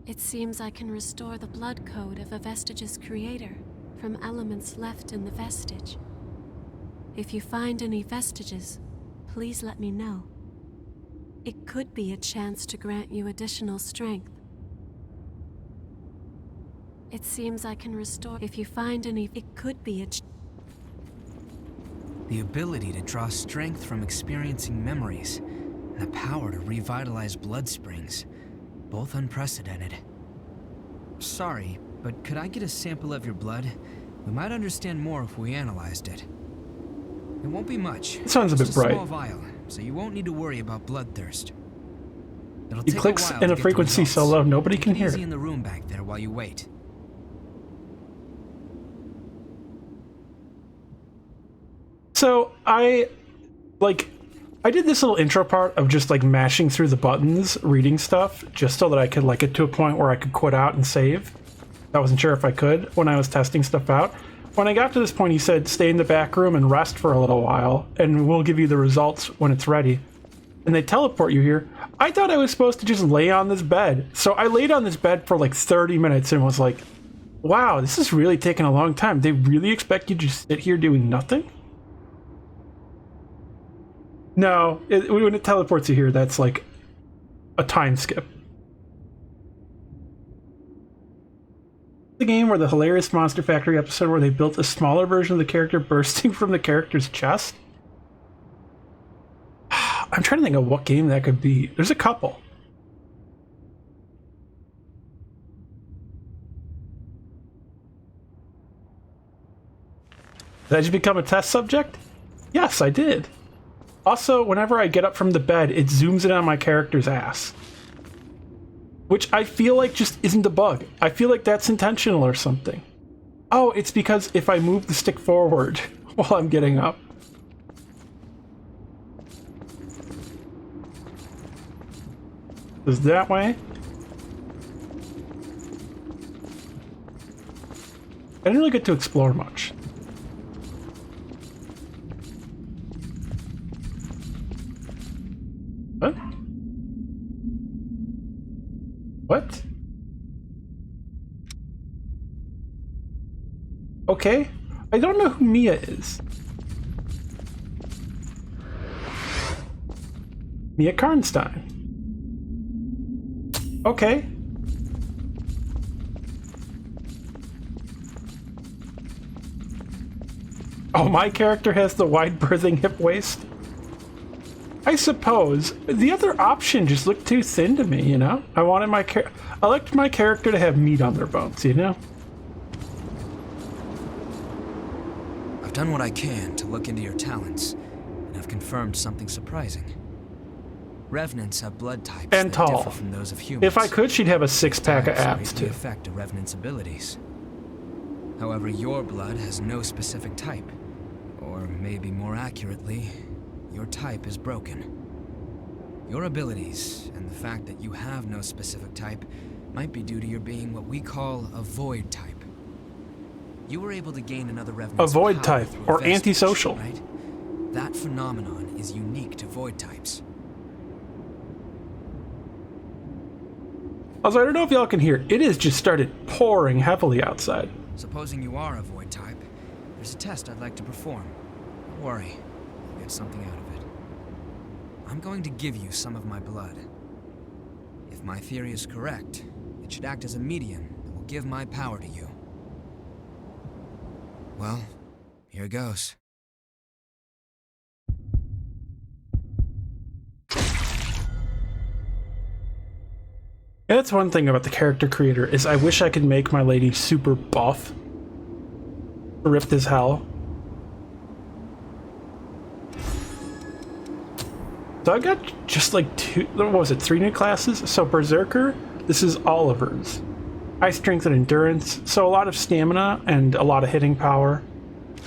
It seems I can restore the blood code of a vestige's creator from elements left in the vestige. If you find any vestiges, please let me know. It could be a chance to grant you additional strength. It seems I can restore... If you find any... It could be a... The ability to draw strength from experiencing memories, and the power to revitalize blood springs. Both unprecedented. Sorry, but could I get a sample of your blood? We might understand more if we analyzed it. It won't be much. It sounds a bit Just bright. Small vial, so you won't need to worry about bloodthirst. It'll He take clicks a while in to a get the frequency so results. low nobody Take can it hear easy it. in the room back there while you wait. So I did this little intro part of just like mashing through the buttons, reading stuff, just so that I could like get to a point where I could quit out and save. I wasn't sure if I could when I was testing stuff out. When I got to this point, he said, stay in the back room and rest for a little while, and we'll give you the results when it's ready. And they teleport you here. I thought I was supposed to just lay on this bed. So I laid on this bed for like 30 minutes and was like, wow, this is really taking a long time. They really expect you to just sit here doing nothing? No, when it teleports you here, that's like a time skip. The game where the hilarious Monster Factory episode where they built a smaller version of the character bursting from the character's chest. I'm trying to think of what game that could be. There's a couple. Did I just become a test subject? Yes, I did. Also, whenever I get up from the bed, it zooms in on my character's ass. Which I feel like just isn't a bug. I feel like that's intentional or something. Oh, it's because if I move the stick forward while I'm getting up. Is that way? I didn't really get to explore much. What? What? Okay. I don't know who Mia is. Mia Karnstein. Okay. Oh, my character has the wide birthing hip waist? I suppose. The other option just looked too thin to me, you know? I wanted I liked my character to have meat on their bones, you know? I've done what I can to look into your talents, and I've confirmed something surprising. Revenants have blood types And that tall. differ from those of humans. If I could, she'd have a six-pack of Types abs, greatly too. affect a Revenant's abilities. However, your blood has no specific type. Or maybe more accurately, your type is broken. Your abilities, and the fact that you have no specific type, might be due to your being what we call a void type. You were able to gain another A revenant's void power type, through a or vestige, antisocial. right? That phenomenon is unique to void types. Also, I don't know if y'all can hear. It has just started pouring heavily outside. Supposing you are a void type, there's a test I'd like to perform. Don't worry, I'll get something out of it. I'm going to give you some of my blood. If my theory is correct, it should act as a medium that will give my power to you. Well, here goes. Yeah, that's one thing about the character creator, is I wish I could make my lady super buff. Ripped as hell. So I got just like what was it, 3 new classes? So Berserker, this is Oliver's. High strength and endurance, so a lot of stamina and a lot of hitting power,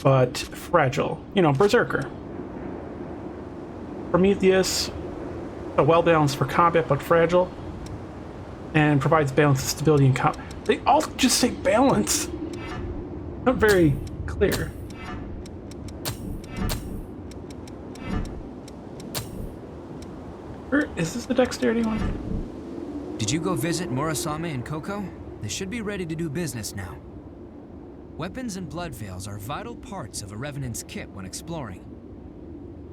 but fragile. You know, Berserker. Prometheus, a well-balanced for combat but fragile, and provides balance and stability in combat. They all just say balance. Not very clear. Or is this the dexterity one? Did you go visit Murasame and Koko? They should be ready to do business now. Weapons and blood veils are vital parts of a Revenant's kit when exploring.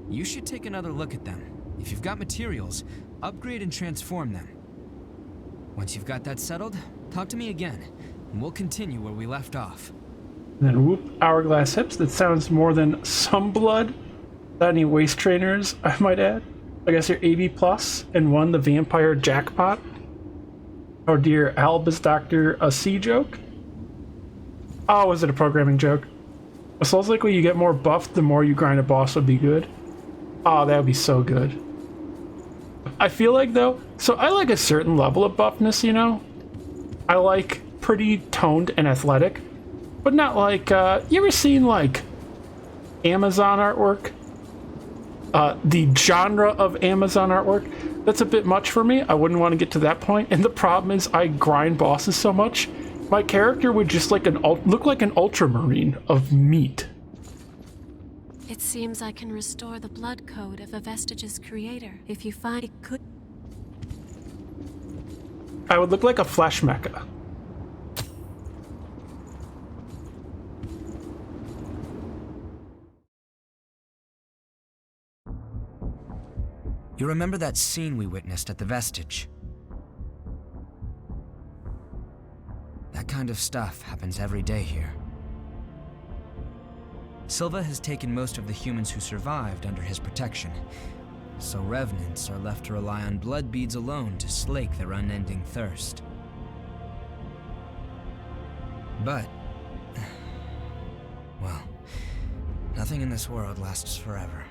You should take another look at them. If you've got materials, upgrade and transform them. Once you've got that settled, talk to me again, and we'll continue where we left off. And then whoop, hourglass hips. That sounds more than some blood. Without any waist trainers, I might add. I guess you're AB plus and won the vampire jackpot. Oh dear, Alba's Doctor, a C joke? Oh, was it a programming joke? It sounds like when you get more buffed, the more you grind a boss would be good. Oh, that would be so good. I feel like though, so I like a certain level of buffness, you know? I like pretty toned and athletic, but not like, you ever seen like Amazon artwork? The genre of Amazon artwork? That's a bit much for me. I wouldn't want to get to that point. And the problem is I grind bosses so much, my character would just like look like an ultramarine of meat. It seems I can restore the blood code of a vestige's creator if you find it could. I would look like a flesh mecha. You remember that scene we witnessed at the Vestige? That kind of stuff happens every day here. Silva has taken most of the humans who survived under his protection, so revenants are left to rely on blood beads alone to slake their unending thirst. But, well, nothing in this world lasts forever.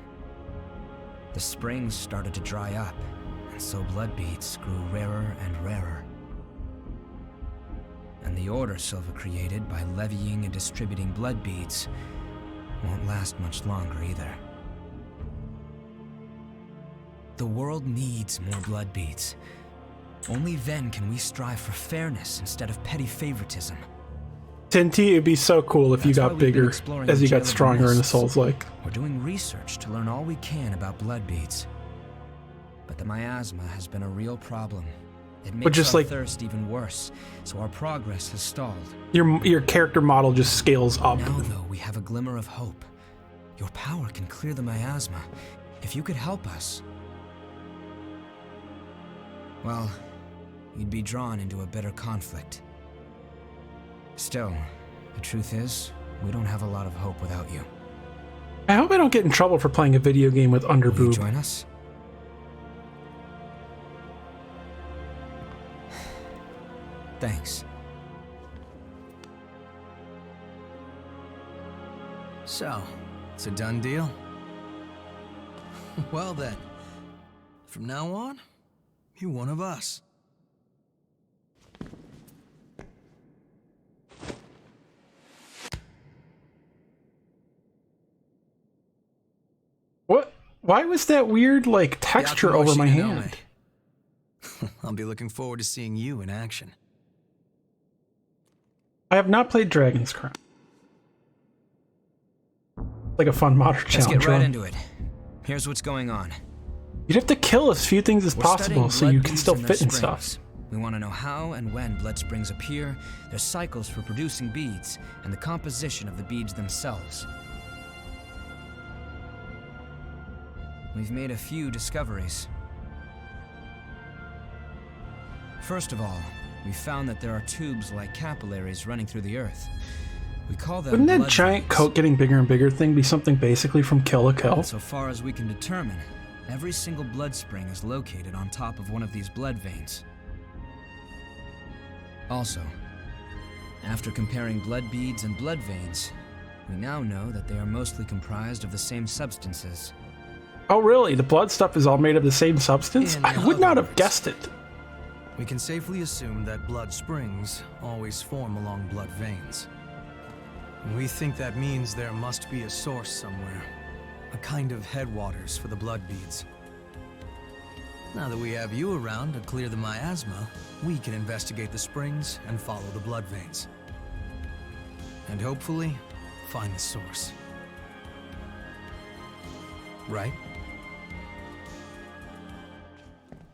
The springs started to dry up, and so blood beads grew rarer and rarer. And the order Silva created by levying and distributing blood beads won't last much longer either. The world needs more blood beads. Only then can we strive for fairness instead of petty favoritism. Tinty, it'd be so cool if you got bigger as you got stronger in the Souls-like. We're doing research to learn all we can about blood beads. But the miasma has been a real problem. It makes just our like thirst even worse, so our progress has stalled. Your character model just scales up. Now, though, we have a glimmer of hope. Your power can clear the miasma. If you could help us, well, you'd be drawn into a bitter conflict. Still, the truth is, we don't have a lot of hope without you. I hope I don't get in trouble for playing a video game with underboob. Will you join us? Thanks. So, it's a done deal? Well then, from now on, you're one of us. What? Why was that weird, like, texture over my hand? I'll be looking forward to seeing you in action. I have not played Dragon's Crown. Like a fun modern Let's challenge. get right run. into it. Here's what's going on. You'd have to kill as few things as We're possible studying so blood you can beads still and their fit in springs. stuff. We want to know how and when blood springs appear, their cycles for producing beads, and the composition of the beads themselves. We've made a few discoveries. First of all, we found that there are tubes like capillaries running through the earth. We call them Wouldn't that blood giant veins. coat getting bigger and bigger thing be something basically from Kill la Kill? And so far as we can determine, every single blood spring is located on top of one of these blood veins. Also, after comparing blood beads and blood veins, we now know that they are mostly comprised of the same substances. Oh really? The blood stuff is all made of the same substance? In I would not other have words, guessed it. We can safely assume that blood springs always form along blood veins. We think that means there must be a source somewhere, a kind of headwaters for the blood beads. Now that we have you around to clear the miasma, we can investigate the springs and follow the blood veins. And hopefully, find the source. Right?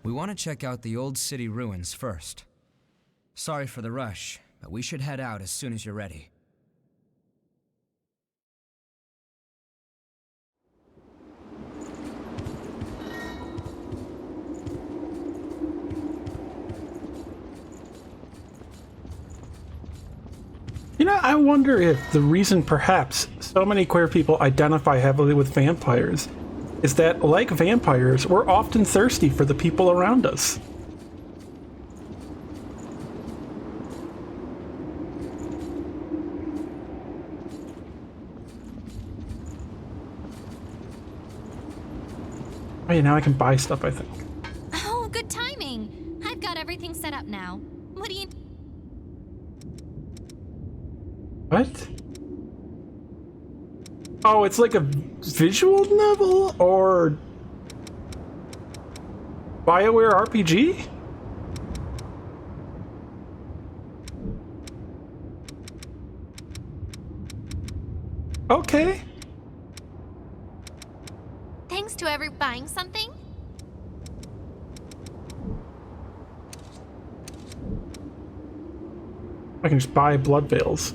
We want to check out the old city ruins first. Sorry for the rush, but we should head out as soon as you're ready. You know, I wonder if the reason perhaps so many queer people identify heavily with vampires is that, like vampires, we're often thirsty for the people around us. Oh yeah, now I can buy stuff, I think. Oh, good timing. I've got everything set up now. What do you... What? Oh, it's like a visual novel or BioWare RPG? Okay. Thanks to every buying something? I can just buy blood veils.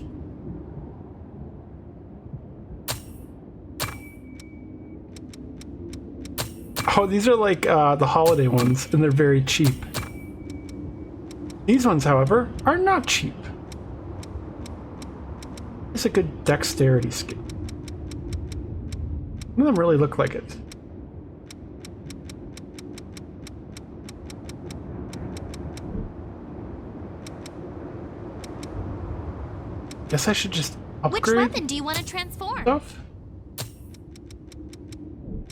Oh, these are like the holiday ones, and they're very cheap. These ones, however, are not cheap. It's a good dexterity skill. None of them really look like it. Guess I should just upgrade Which weapon do you want to transform? stuff.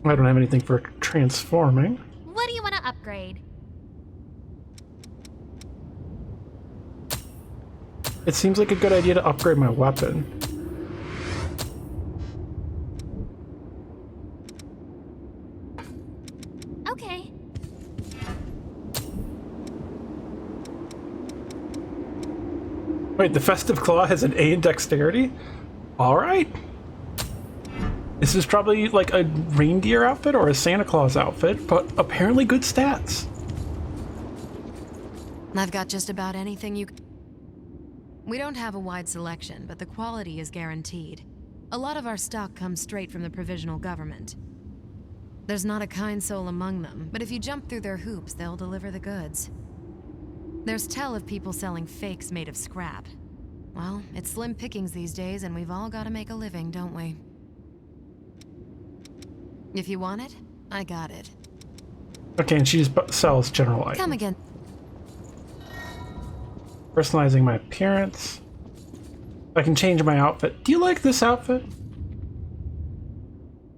I don't have anything for transforming. What do you want to upgrade? It seems like a good idea to upgrade my weapon. Okay. Wait, the Festive Claw has an A in dexterity? Alright. This is probably like a reindeer outfit or a Santa Claus outfit, but apparently good stats. I've got just about anything you... We don't have a wide selection, but the quality is guaranteed. A lot of our stock comes straight from the provisional government. There's not a kind soul among them, but if you jump through their hoops, they'll deliver the goods. There's tell of people selling fakes made of scrap. Well, it's slim pickings these days, and we've all got to make a living, don't we? If you want it, I got it. Okay, and she just sells general items. Come again. Personalizing my appearance. I can change my outfit. Do you like this outfit?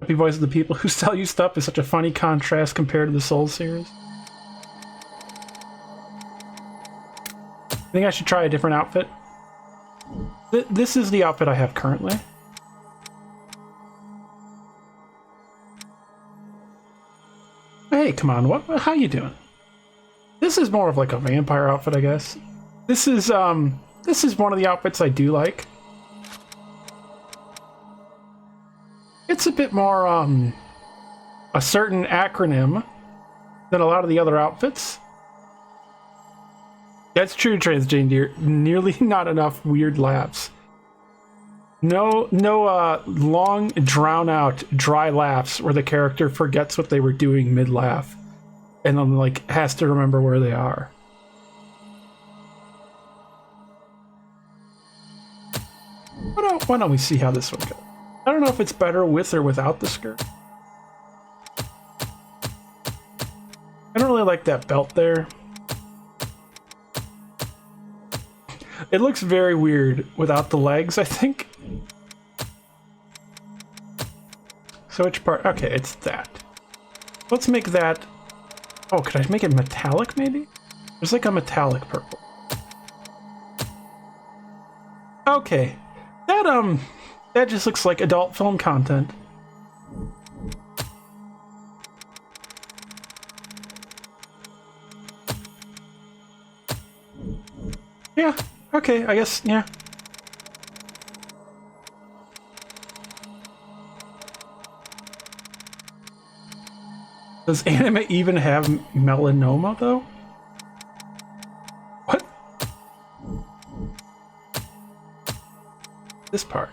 Happy Voice of the People Who Sell You Stuff is such a funny contrast compared to the Soul series. I think I should try a different outfit. This is the outfit I have currently. Hey, come on, how you doing? This is more of like a vampire outfit, I guess. This is one of the outfits I do like. It's a bit more, a certain acronym than a lot of the other outfits. That's true, Transjane dear. Nearly not enough weird laughs. No, long, drawn-out, dry laughs where the character forgets what they were doing mid-laugh and then, like, has to remember where they are. Why don't we see how this one goes? I don't know if it's better with or without the skirt. I don't really like that belt there. It looks very weird without the legs, I think. So which part? Okay, it's that. Let's make that... Oh, could I make it metallic, maybe? There's like a metallic purple. Okay. That just looks like adult film content. Yeah, okay, I guess, yeah. Does anime even have melanoma, though? What? This part.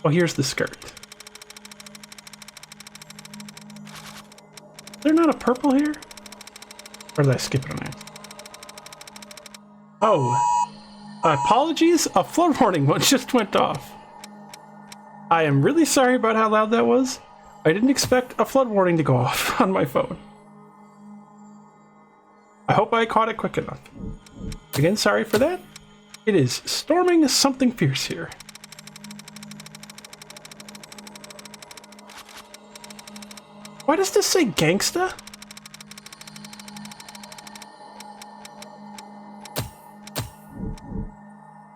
Oh, here's the skirt. Is there not a purple here? Or did I skip it on there? Oh. Apologies, a flood warning just went off. I am really sorry about how loud that was. I didn't expect a flood warning to go off on my phone. I hope I caught it quick enough. Again, sorry for that. It is storming something fierce here. Why does this say gangsta?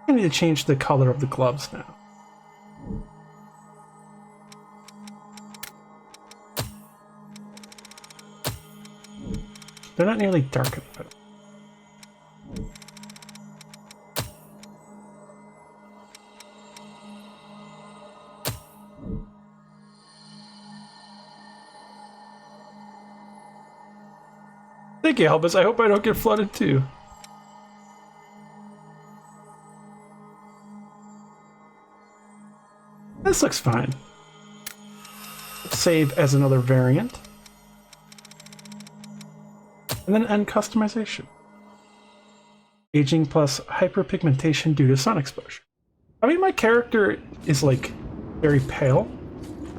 I need to change the color of the gloves now. They're not nearly dark enough. Thank you, Elvis. I hope I don't get flooded too. This looks fine. Let's save as another variant. And then end customization. Aging plus hyperpigmentation due to sun exposure. I mean, my character is like very pale.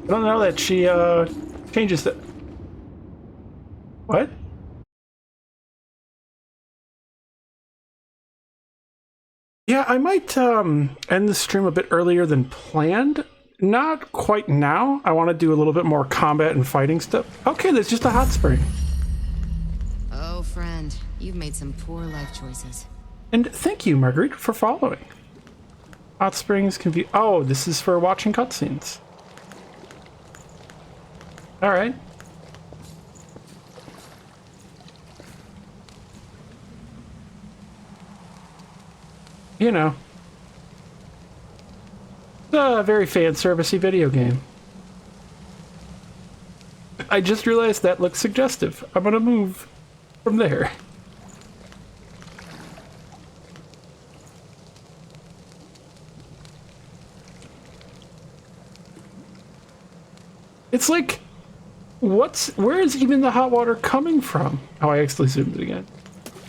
I don't know that she changes the... What? Yeah, I might end the stream a bit earlier than planned. Not quite now. I want to do a little bit more combat and fighting stuff. Okay, there's just a hot spring. Oh, friend, you've made some poor life choices. And thank you, Marguerite, for following. Hot springs can be... Oh, this is for watching cutscenes. Alright. You know. It's a very fan-servicey video game. I just realized that looks suggestive. I'm gonna move from there. It's like, where is even the hot water coming from? Oh, I actually zoomed it again.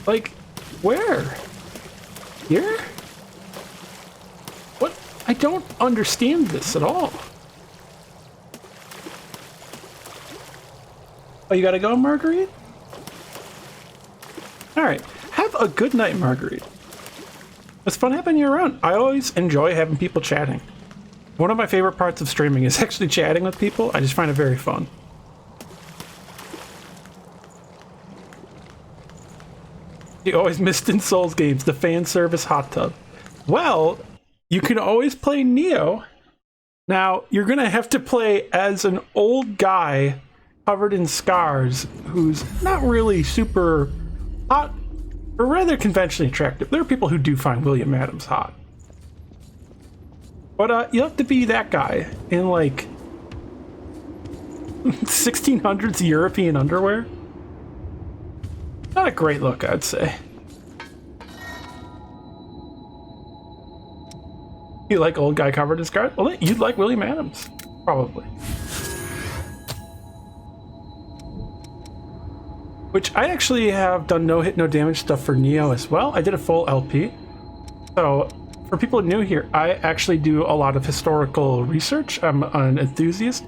Like, where? Here? What? I don't understand this at all. Oh, you gotta go, Marguerite? Alright. Have a good night, Marguerite. It's fun having you around. I always enjoy having people chatting. One of my favorite parts of streaming is actually chatting with people. I just find it very fun. You always missed in Souls games, the fan service hot tub. Well, you can always play Neo. Now, you're gonna have to play as an old guy covered in scars who's not really super hot, or rather conventionally attractive. There are people who do find William Adams hot. But you have to be that guy in like 1600s European underwear. Not a great look, I'd say. You like old guy covered in scarlet? Well, you'd like William Adams, probably. Which I actually have done no hit, no damage stuff for Neo as well. I did a full LP. So for people new here, I actually do a lot of historical research. I'm an enthusiast.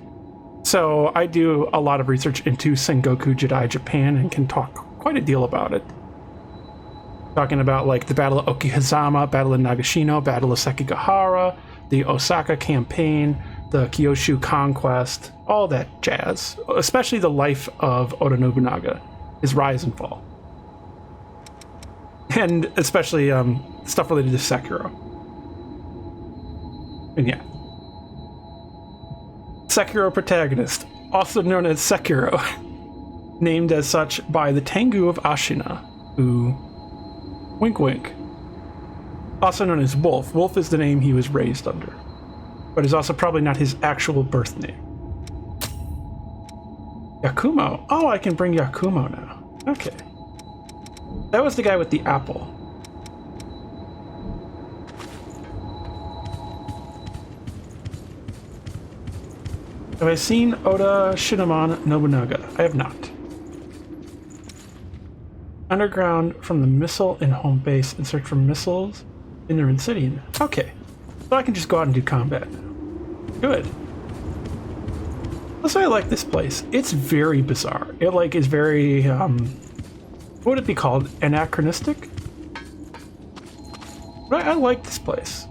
So I do a lot of research into Sengoku Jidai Japan and can talk quite a deal about it. Talking about like the Battle of Okihazama, Battle of Nagashino, Battle of Sekigahara, the Osaka campaign, the Kyushu conquest, all that jazz. Especially the life of Oda Nobunaga, his rise and fall. And especially stuff related to Sekiro. And yeah. Sekiro protagonist, also known as Sekiro, named as such by the Tengu of Ashina, who, wink wink, also known as Wolf. Wolf is the name he was raised under, but is also probably not his actual birth name. Yakumo. Oh, I can bring Yakumo now. Okay. That was the guy with the apple. Have I seen Oda Shinomon Nobunaga? I have not. Underground from the missile in home base and search for missiles in the Obsidian. Okay. So I can just go out and do combat now. Good. That's why I like this place. It's very bizarre. It like is very what would it be called? Anachronistic? But I like this place.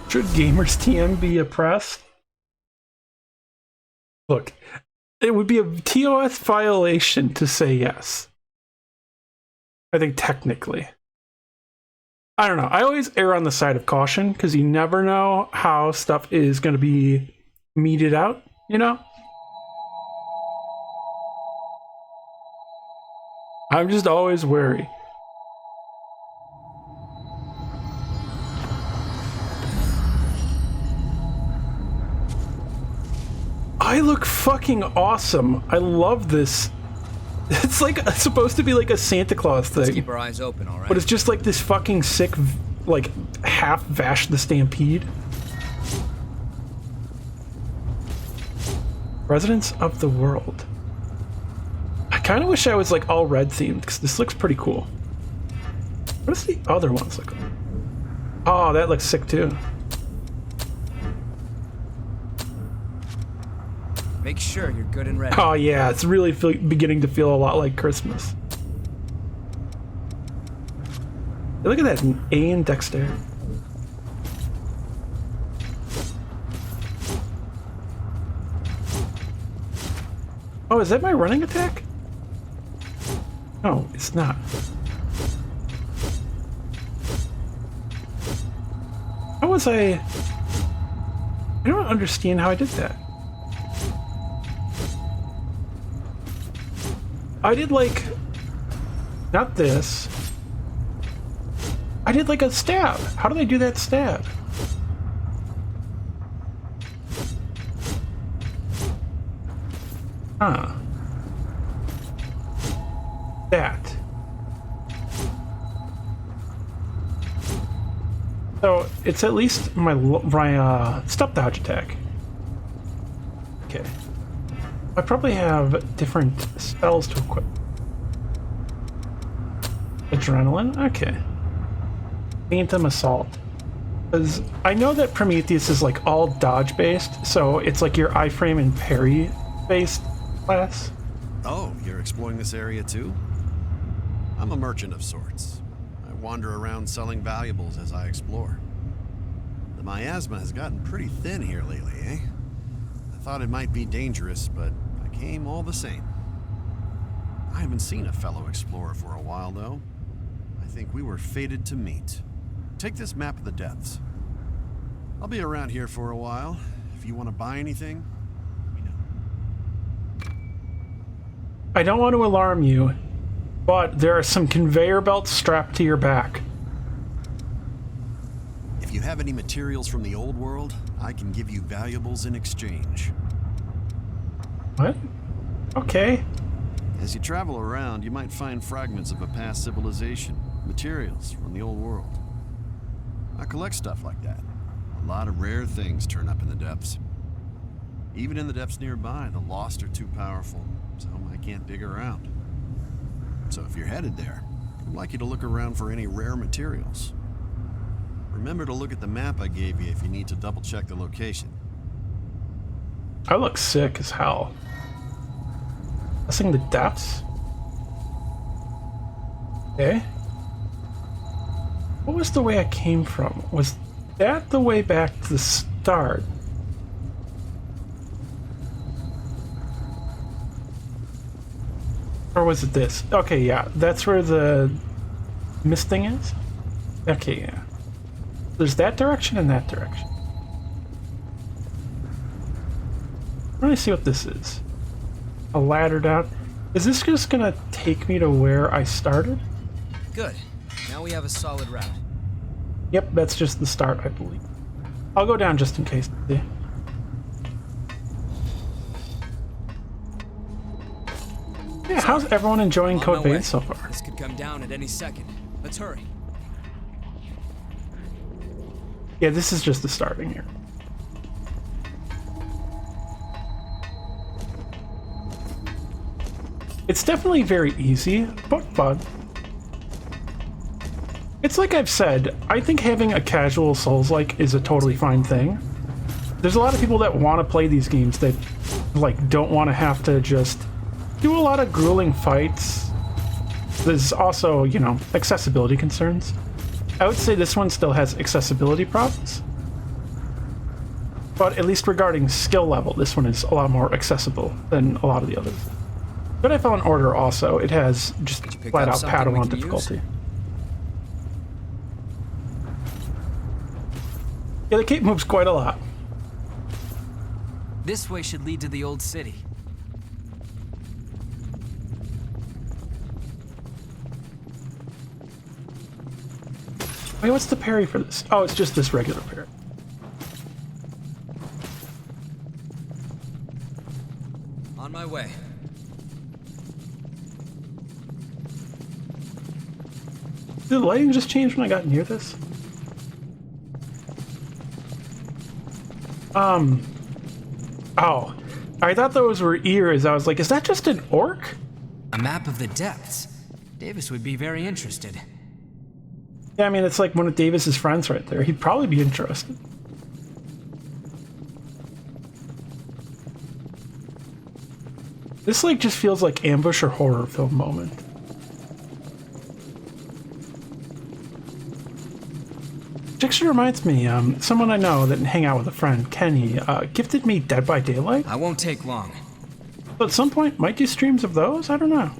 Should Gamers TM be oppressed? Look, it would be a TOS violation to say yes. I think technically. I don't know. I always err on the side of caution because you never know how stuff is going to be meted out, you know? I'm just always wary. I look fucking awesome. I love this. It's like it's supposed to be like a Santa Claus thing. Let's keep our eyes open, all right? But it's just like this fucking sick, like half Vash the Stampede. Residents of the World. I kind of wish I was like all red themed because this looks pretty cool. What does the other ones look like? Oh, that looks sick too. Make sure you're good and ready. Oh yeah, it's really beginning to feel a lot like Christmas. Hey, look at that, an A in dexterity. Oh, is that my running attack? No, it's not. How was I don't understand how I did that. I did like, not this. I did like a stab. How did I do that stab? Huh. That. So it's at least my step dodge attack. Okay. I probably have different spells to equip. Adrenaline? Okay. Phantom Assault. Because I know that Prometheus is like all dodge based, so it's like your iframe and parry based class. Oh, you're exploring this area too? I'm a merchant of sorts. I wander around selling valuables as I explore. The miasma has gotten pretty thin here lately, eh? I thought it might be dangerous, but I came all the same. I haven't seen a fellow explorer for a while, though. I think we were fated to meet. Take this map of the depths. I'll be around here for a while. If you want to buy anything, I don't want to alarm you, but there are some conveyor belts strapped to your back. If you have any materials from the old world, I can give you valuables in exchange. What? Okay. As you travel around, you might find fragments of a past civilization, materials from the old world. I collect stuff like that. A lot of rare things turn up in the depths. Even in the depths nearby, the lost are too powerful, so I can't dig around. So if you're headed there, I'd like you to look around for any rare materials. Remember to look at the map I gave you if you need to double-check the location. I look sick as hell. Guessing the depths? Okay. What was the way I came from? Was that the way back to the start? Or was it this? Okay, yeah. That's where the mist thing is? Okay, yeah. There's that direction and that direction. Let me see what this is. A ladder down. Is this just gonna take me to where I started? Good. Now we have a solid route. Yep, that's just the start, I believe. I'll go down just in case. Yeah. Yeah, how's everyone enjoying Code Vein so far? This could come down at any second. Let's hurry. Yeah, this is just the starting here. It's definitely very easy, but fun. It's like I've said, I think having a casual Souls-like is a totally fine thing. There's a lot of people that want to play these games that like don't want to have to just do a lot of grueling fights. There's also, you know, accessibility concerns. I would say this one still has accessibility problems. But at least regarding skill level, this one is a lot more accessible than a lot of the others. But I Fallen Order also, it has just flat out Padawan difficulty. Yeah, the cape moves quite a lot. This way should lead to the old city. Wait, what's the parry for this? Oh, it's just this regular parry. On my way. Did the lighting just change when I got near this? Oh. I thought those were ears. I was like, is that just an orc? A map of the depths. Davis would be very interested. Yeah, I mean, it's like one of Davis's friends right there. He'd probably be interested. This, like, just feels like ambush or horror film moment. Which actually reminds me, someone I know that hang out with a friend, Kenny, gifted me Dead by Daylight. I won't take long. So at some point, might do streams of those? I don't know.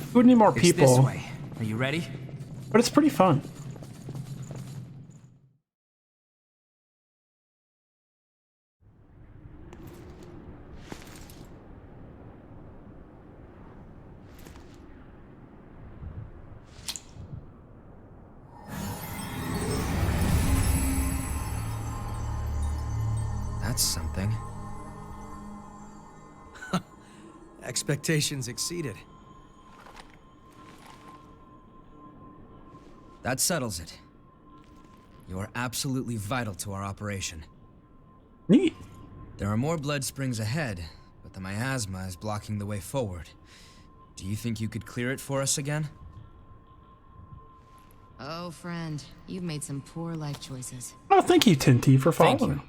We would need more people. It's this way. Are you ready? But it's pretty fun. That's something. Expectations exceeded. That settles it. You are absolutely vital to our operation. Neat. There are more blood springs ahead, but the miasma is blocking the way forward. Do you think you could clear it for us again? Oh, friend, you've made some poor life choices. Oh, thank you, Tinty, for following.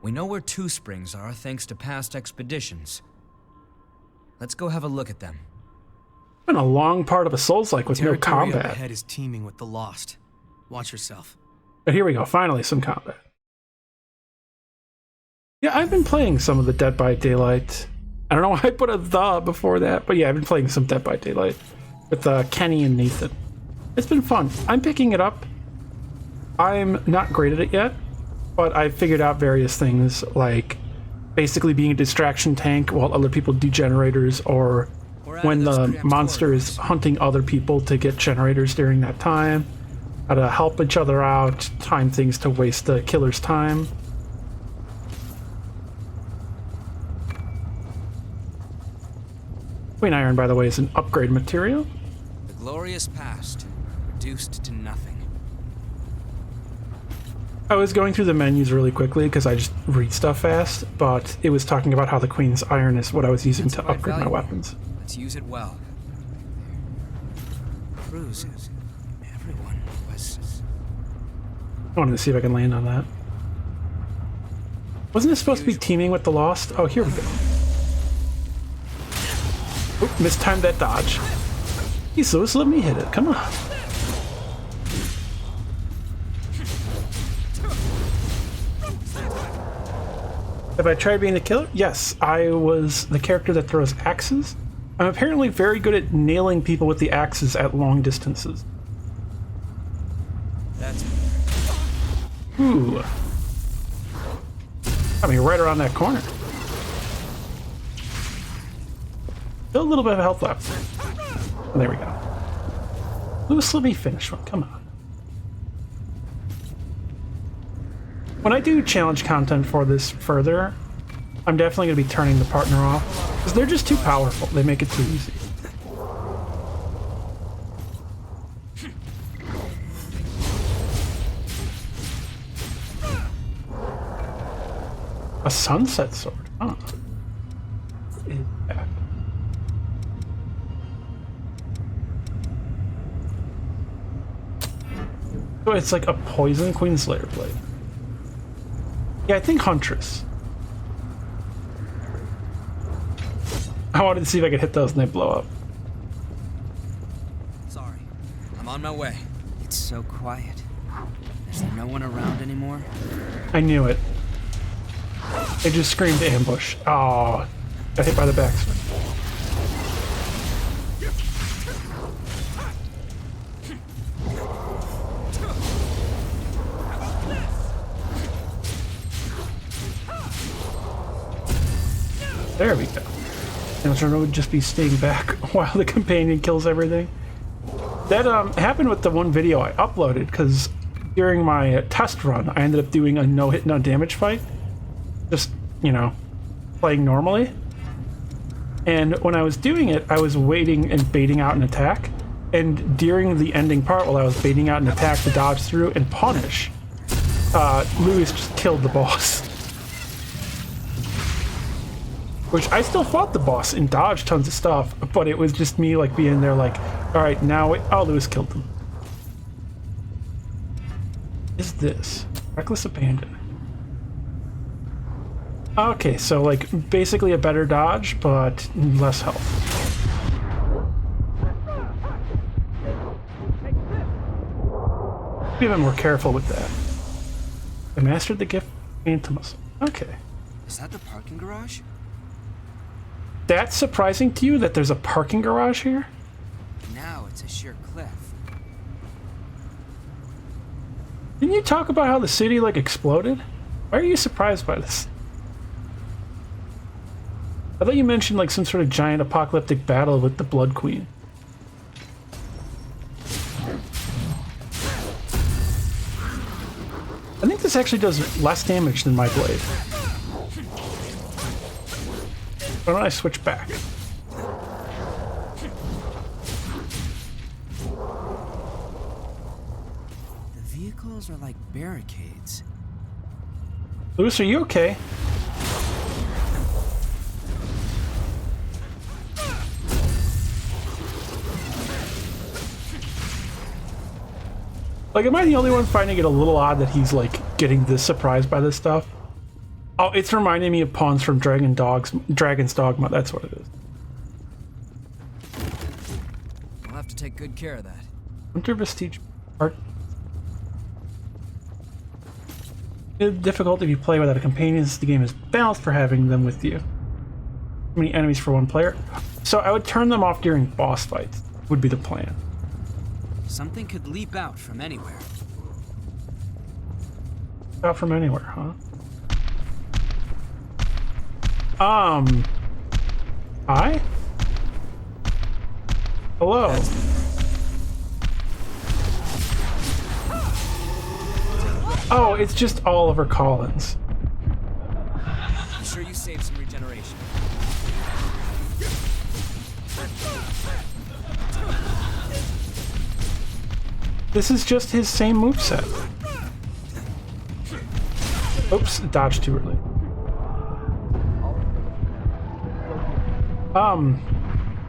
We know where two springs are thanks to past expeditions. Let's go have a look at them. Been a long part of a Souls-like with no Territory up combat. ahead is teeming with the lost. Watch yourself. But here we go, finally some combat. Yeah, I've been playing some of the Dead by Daylight. I don't know why I put a "the" before that, but yeah, I've been playing some Dead by Daylight with Kenny and Nathan. It's been fun. I'm picking it up. I'm not great at it yet, but I've figured out various things like basically being a distraction tank while other people do generators, or when the monster is hunting other people to get generators during that time. How to help each other out, time things to waste the killer's time. Queen iron, by the way, is an upgrade material. The glorious past, reduced to nothing. I was going through the menus really quickly because I just read stuff fast, but it was talking about how the Queen's iron is what I was using to upgrade my weapons. Let's use it well. Cruises. Everyone was... I wanted to see if I can land on that. Wasn't it supposed to be teaming with the Lost? Oh, here we go. Oop, mistimed that dodge. Jesus, let me hit it. Come on. Have I tried being the killer? Yes, I was the character that throws axes. I'm apparently very good at nailing people with the axes at long distances. That's... Ooh. Got me right around that corner. Still a little bit of health left. There we go. Lewis, let me finish one. Come on. When I do challenge content for this further, I'm definitely going to be turning the partner off, because they're just too powerful. They make it too easy. A sunset sword, huh? So it's like a poison Queenslayer blade. Yeah, I think Huntress. I wanted to see if I could hit those and they blow up. Sorry, I'm on my way. It's so quiet. Is there no one around anymore? I knew it. It just screamed ambush. Oh, got hit by the backswing. There we go. And so I would just be staying back while the companion kills everything. That happened with the one video I uploaded, because during my test run, I ended up doing a no hit, no damage fight. Just, you know, playing normally. And when I was doing it, I was waiting and baiting out an attack. And during the ending part, while I was baiting out an attack to dodge through and punish, Louis just killed the boss. Which I still fought the boss and dodged tons of stuff, but it was just me like being there like, all right, now wait. Oh, Lewis killed them. Is this reckless abandon? Okay, so like basically a better dodge, but less health. Be a bit more careful with that. I mastered the gift into muscle. Okay. Is that the parking garage? That's surprising to you that there's a parking garage here? Now it's a sheer cliff. Didn't you talk about how the city like exploded? Why are you surprised by this? I thought you mentioned like some sort of giant apocalyptic battle with the Blood Queen. I think this actually does less damage than my blade. Why don't I switch back? The vehicles are like barricades. Lewis, are you okay? Like, am I the only one finding it a little odd that he's like getting this surprised by this stuff? Oh, it's reminding me of pawns from Dragon's Dogma. That's what it is. I'll have to take good care of that. Winter Vestige Art. It's difficult if you play without a companion, since the game is balanced for having them with you. Too many enemies for one player. So I would turn them off during boss fights, would be the plan. Something could leap out from anywhere. Out from anywhere, huh? Hi? Hello. Oh, it's just Oliver Collins. I'm sure you saved some regeneration. This is just his same moveset. Oops, dodged too early.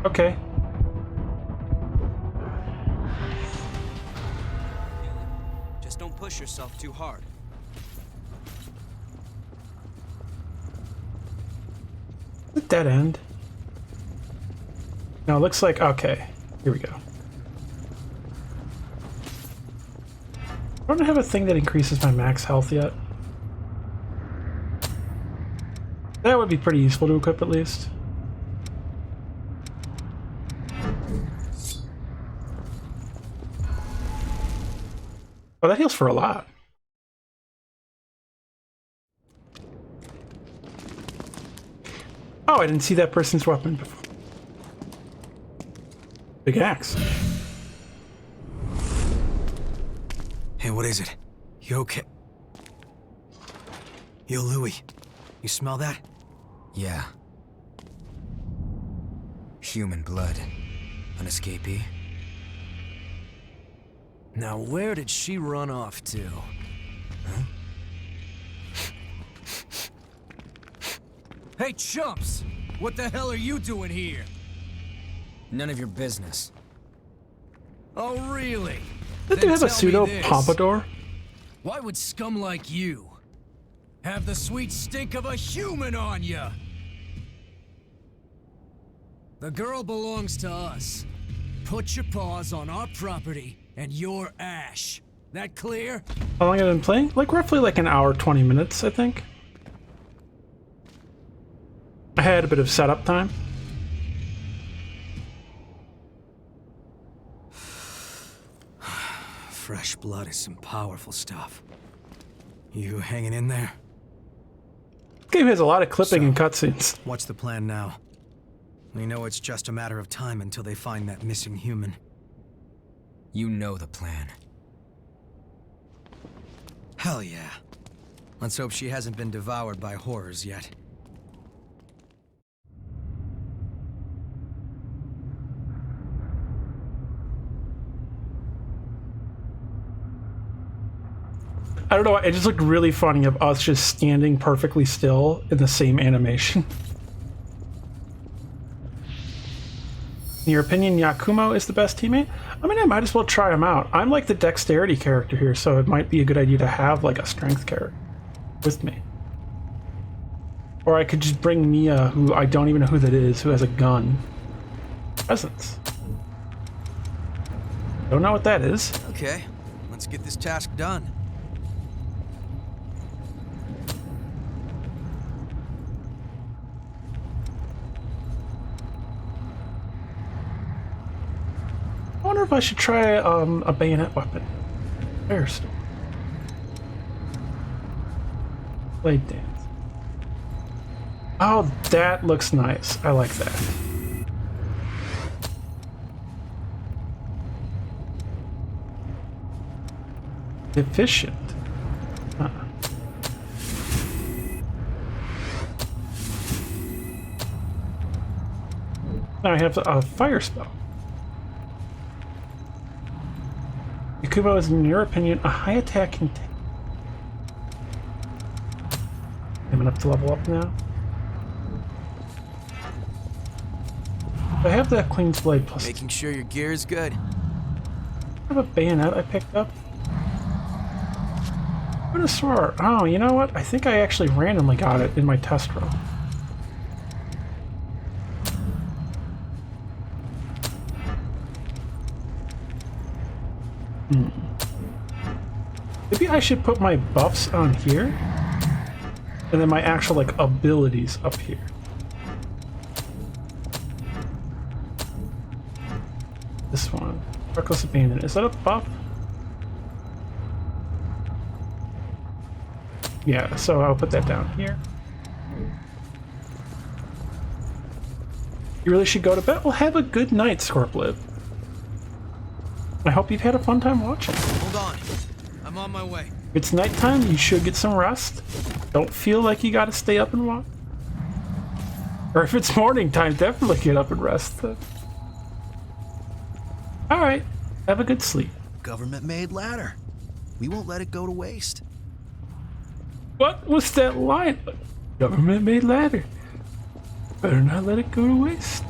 Okay. Just don't push yourself too hard. The dead end. No, it looks like, okay. Here we go. I don't have a thing that increases my max health yet. That would be pretty useful to equip at least. Oh, that heals for a lot. Oh, I didn't see that person's weapon before. Big axe. Hey, what is it? You okay? Yo, Louis. You smell that? Yeah. Human blood. An escapee? Now, where did she run off to? Huh? Hey, chumps! What the hell are you doing here? None of your business. Oh, really? Did they have a pseudo pompadour? Why would scum like you have the sweet stink of a human on ya? The girl belongs to us. Put your paws on our property and your ash. That clear? How long have I been playing? Like roughly like an hour, 20 minutes, I think. I had a bit of setup time. Fresh blood is some powerful stuff. You hanging in there? This game has a lot of clipping and cutscenes. What's the plan now? We know it's just a matter of time until they find that missing human. You know the plan. Hell yeah. Let's hope she hasn't been devoured by horrors yet. I don't know, it just looked really funny of us just standing perfectly still in the same animation. In your opinion, Yakumo is the best teammate? I mean, I might as well try him out. I'm like the dexterity character here, so it might be a good idea to have like a strength character with me. Or I could just bring Mia, who I don't even know who that is, who has a gun. Presence. Don't know what that is. Okay, let's get this task done. I wonder if I should try a bayonet weapon. Firestone. Blade dance. Oh, that looks nice. I like that. Efficient. Huh. Now I have a fire spell. Yakumo is, in your opinion, a high attacking tank. I'm enough to level up now. I have that Queen's Blade plus. Making sure your gear is good. I have a bayonet I picked up. I would have swore. Oh, you know what? I think I actually randomly got it in my test run. Maybe I should put my buffs on here, and then my actual like abilities up here. This one, Reckless Abandon. Is that a buff? Yeah, so I'll put that down here. You really should go to bed. Well, have a good night, Scorplib. I hope you've had a fun time watching. Hold on. I'm on my way. It's nighttime. You should get some rest. Don't feel like you gotta stay up and watch. Or if it's morning time, definitely get up and rest. Alright. Have a good sleep. Government-made ladder. We won't let it go to waste. What was that line? Government-made ladder. Better not let it go to waste.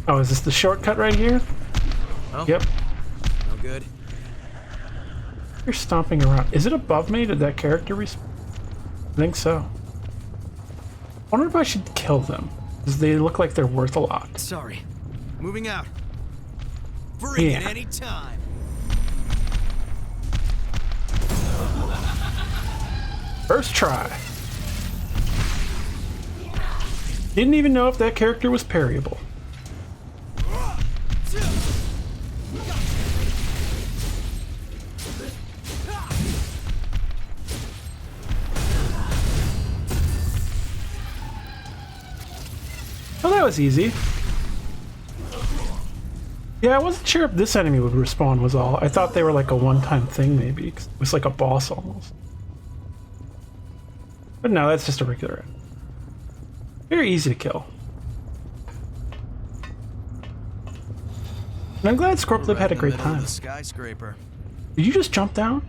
Oh, is this the shortcut right here? Oh. Yep. No good. You're stomping around. Is it above me? Did that character respawn? I think so. I wonder if I should kill them, because they look like they're worth a lot. Sorry. Moving out. Bring it any time. First try. Didn't even know if that character was parryable. Oh, that was easy. Yeah, I wasn't sure if this enemy would respawn was all. I thought they were like a one-time thing maybe. It was like a boss almost. But no, that's just a regular enemy. Very easy to kill. And I'm glad Scorplib had a great time. Skyscraper. Did you just jump down?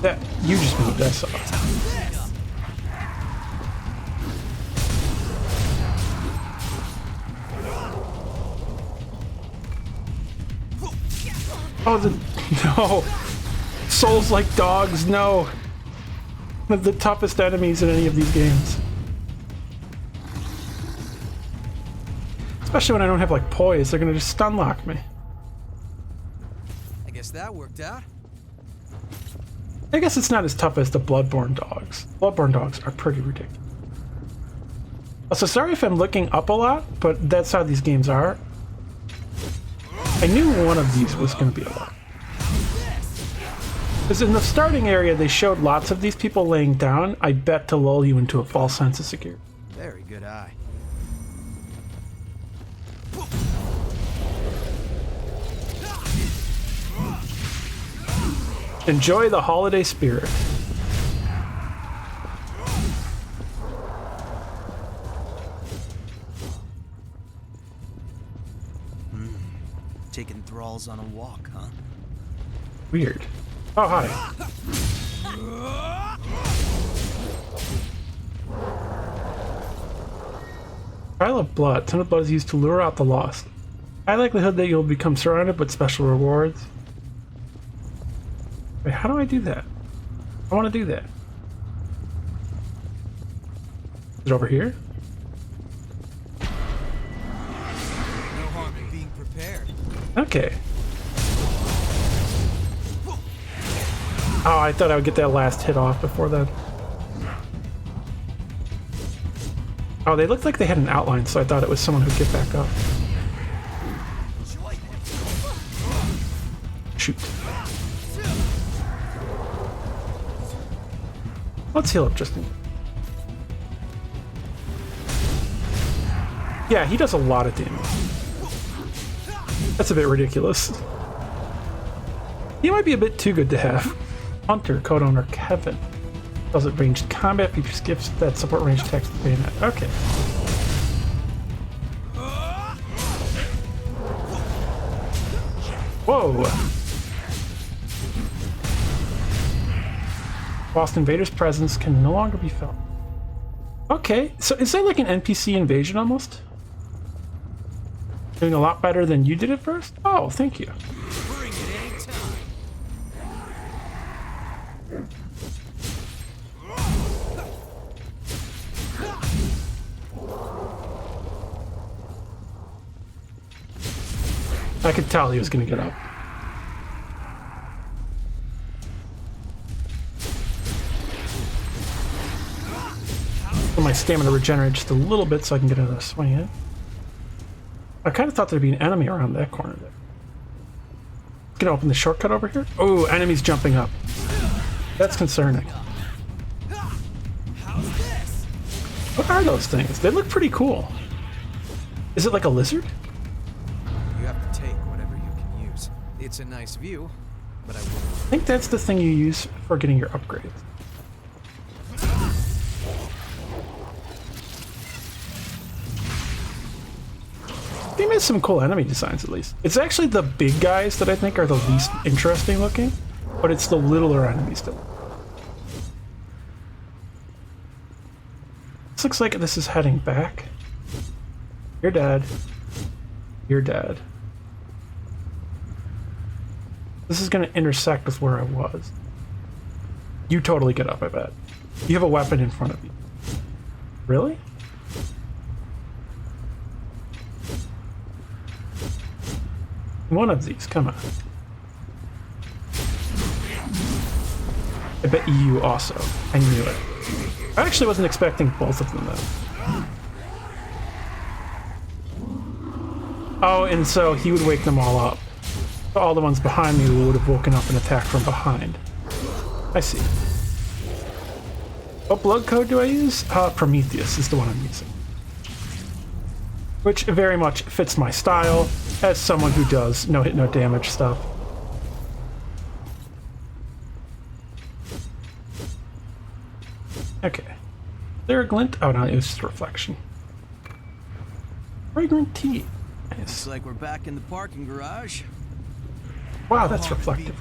That you just moved, I saw. Oh, no. Souls like dogs, no. One of the toughest enemies in any of these games. Especially when I don't have like poise, they're gonna just stun lock me. I guess that worked out. I guess it's not as tough as the Bloodborne dogs. Bloodborne dogs are pretty ridiculous. Also, sorry if I'm looking up a lot, but that's how these games are. I knew one of these was going to be a lot. Because in the starting area, they showed lots of these people laying down, I bet to lull you into a false sense of security. Very good eye. Enjoy the holiday spirit. Taking thralls on a walk, huh? Weird. Oh, hi. Pile of blood. Ton of blood is used to lure out the lost. High likelihood that you'll become surrounded with special rewards. Wait, how do I do that? I want to do that. Is it over here? No harm in being prepared. Okay. Oh, I thought I would get that last hit off before that. Oh, they looked like they had an outline, so I thought it was someone who'd get back up. Shoot. Let's heal up just in. Yeah, he does a lot of damage. That's a bit ridiculous. He might be a bit too good to have. Hunter, code owner Kevin. Does it ranged combat, features gifts that support ranged text and bayonet. Okay. Whoa! Lost invaders' presence can no longer be felt. Okay, so is that like an NPC invasion almost? Doing a lot better than you did at first? Oh, thank you. Bring it anytime. I could tell he was going to get up. Let my stamina regenerate just a little bit so I can get another swing in. I kind of thought there'd be an enemy around that corner there. Gonna open the shortcut over here. Oh, enemies jumping up. That's concerning. What are those things? They look pretty cool. Is it like a lizard? You have to take whatever you can use. It's a nice view, but I wouldn't. I think that's the thing you use for getting your upgrades. They made some cool enemy designs, at least. It's actually the big guys that I think are the least interesting looking, but it's the littler enemies that... This looks like this is heading back. You're dead. You're dead. This is going to intersect with where I was. You totally get up, I bet. You have a weapon in front of you. Really? One of these, come on. I bet you also. I knew it. I actually wasn't expecting both of them, though. Oh, and so he would wake them all up. So all the ones behind me would have woken up and attacked from behind. I see. What blood code do I use? Prometheus is the one I'm using. Which very much fits my style as someone who does no hit, no damage stuff. Okay. Is there a glint? Oh no, it was just a reflection. Fragrant tea. Nice. Looks like we're back in the parking garage. Wow, that's reflective.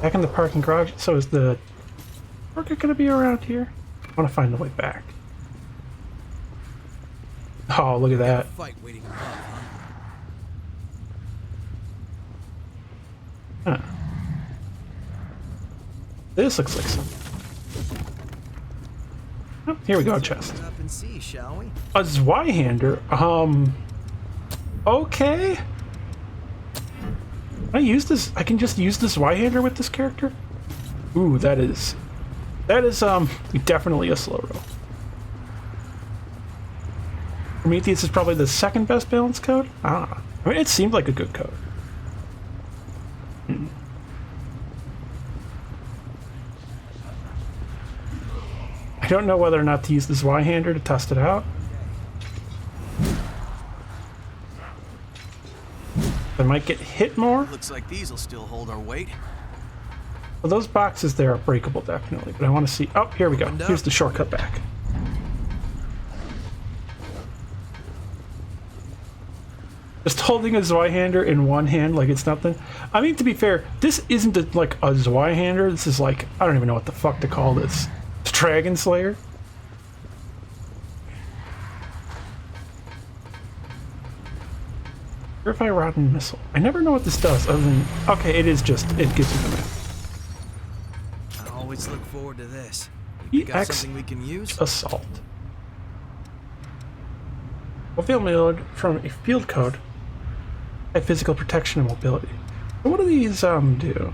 Back in the parking garage. So is the worker gonna be around here? I want to find the way back. Oh, look at that. Fight waiting above, Huh. This looks like something. Oh, here we go, a chest. Up and see, shall we? A Zweihander? Okay. Can I use this? I can just use the Zweihander with this character? Ooh, that is definitely a slow roll. Prometheus is probably the second best balance code? Ah. I mean, it seemed like a good code. I don't know whether or not to use the Zweihander to test it out. I might get hit more. Looks like these will still hold our weight. Well, those boxes there are breakable, definitely, but I want to see... Oh, here we go. Here's the shortcut back. Just holding a Zweihander in one hand like it's nothing. I mean, to be fair, this isn't like a Zweihander. This is like... I don't even know what the fuck to call this. It's Dragon Slayer. Purify Rotten Missile. I never know what this does other than... Okay, it is just... It gives you the map. I always look forward to this. You got something we can use? Assault. Fulfill mode from a field code. Have physical protection and mobility. So what do these do?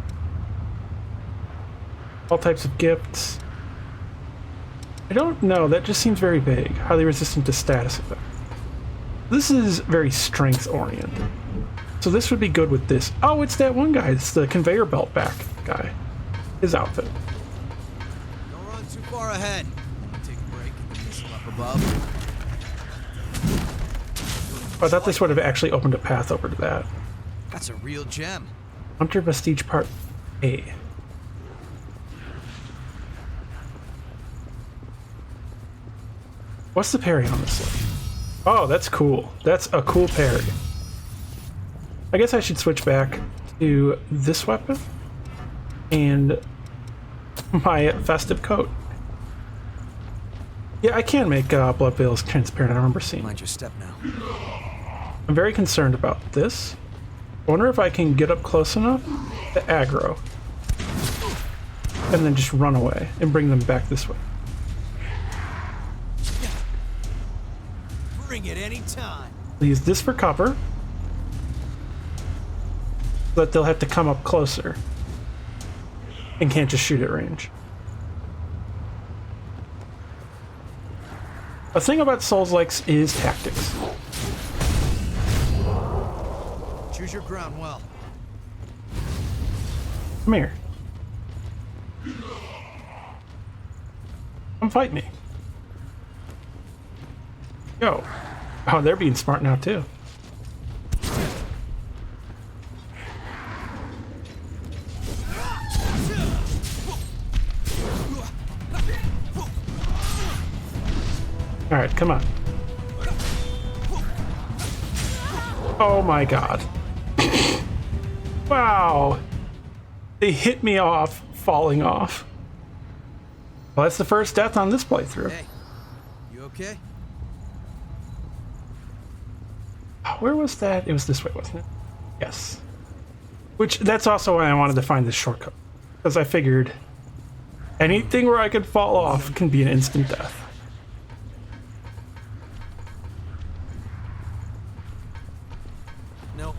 All types of gifts. I don't know. That just seems very vague. Highly resistant to status effect. This is very strength oriented. So this would be good with this. Oh, it's that one guy. It's the conveyor belt back guy. His outfit. Don't run too far ahead. Take a break. Missile up above. I thought this would have actually opened a path over to that. That's a real gem. Hunter Vestige Part A. What's the parry on this one? Oh, that's cool. That's a cool parry. I guess I should switch back to this weapon and my festive coat. Yeah, I can make blood veils transparent. I remember seeing. Mind your step now. I'm very concerned about this. I wonder if I can get up close enough to aggro and then just run away and bring them back this way. Bring it any time. I'll use this for cover, so that they'll have to come up closer and can't just shoot at range. A thing about Souls-likes is tactics. Choose your ground well. Come here. Come fight me. Go. Oh, they're being smart now too. All right, come on. Oh my god. Wow. They hit me off, falling off. Well, that's the first death on this playthrough. Hey, you okay? Where was that? It was this way, wasn't it? Yes. Which, that's also why I wanted to find this shortcut. Because I figured anything where I could fall off can be an instant death. No.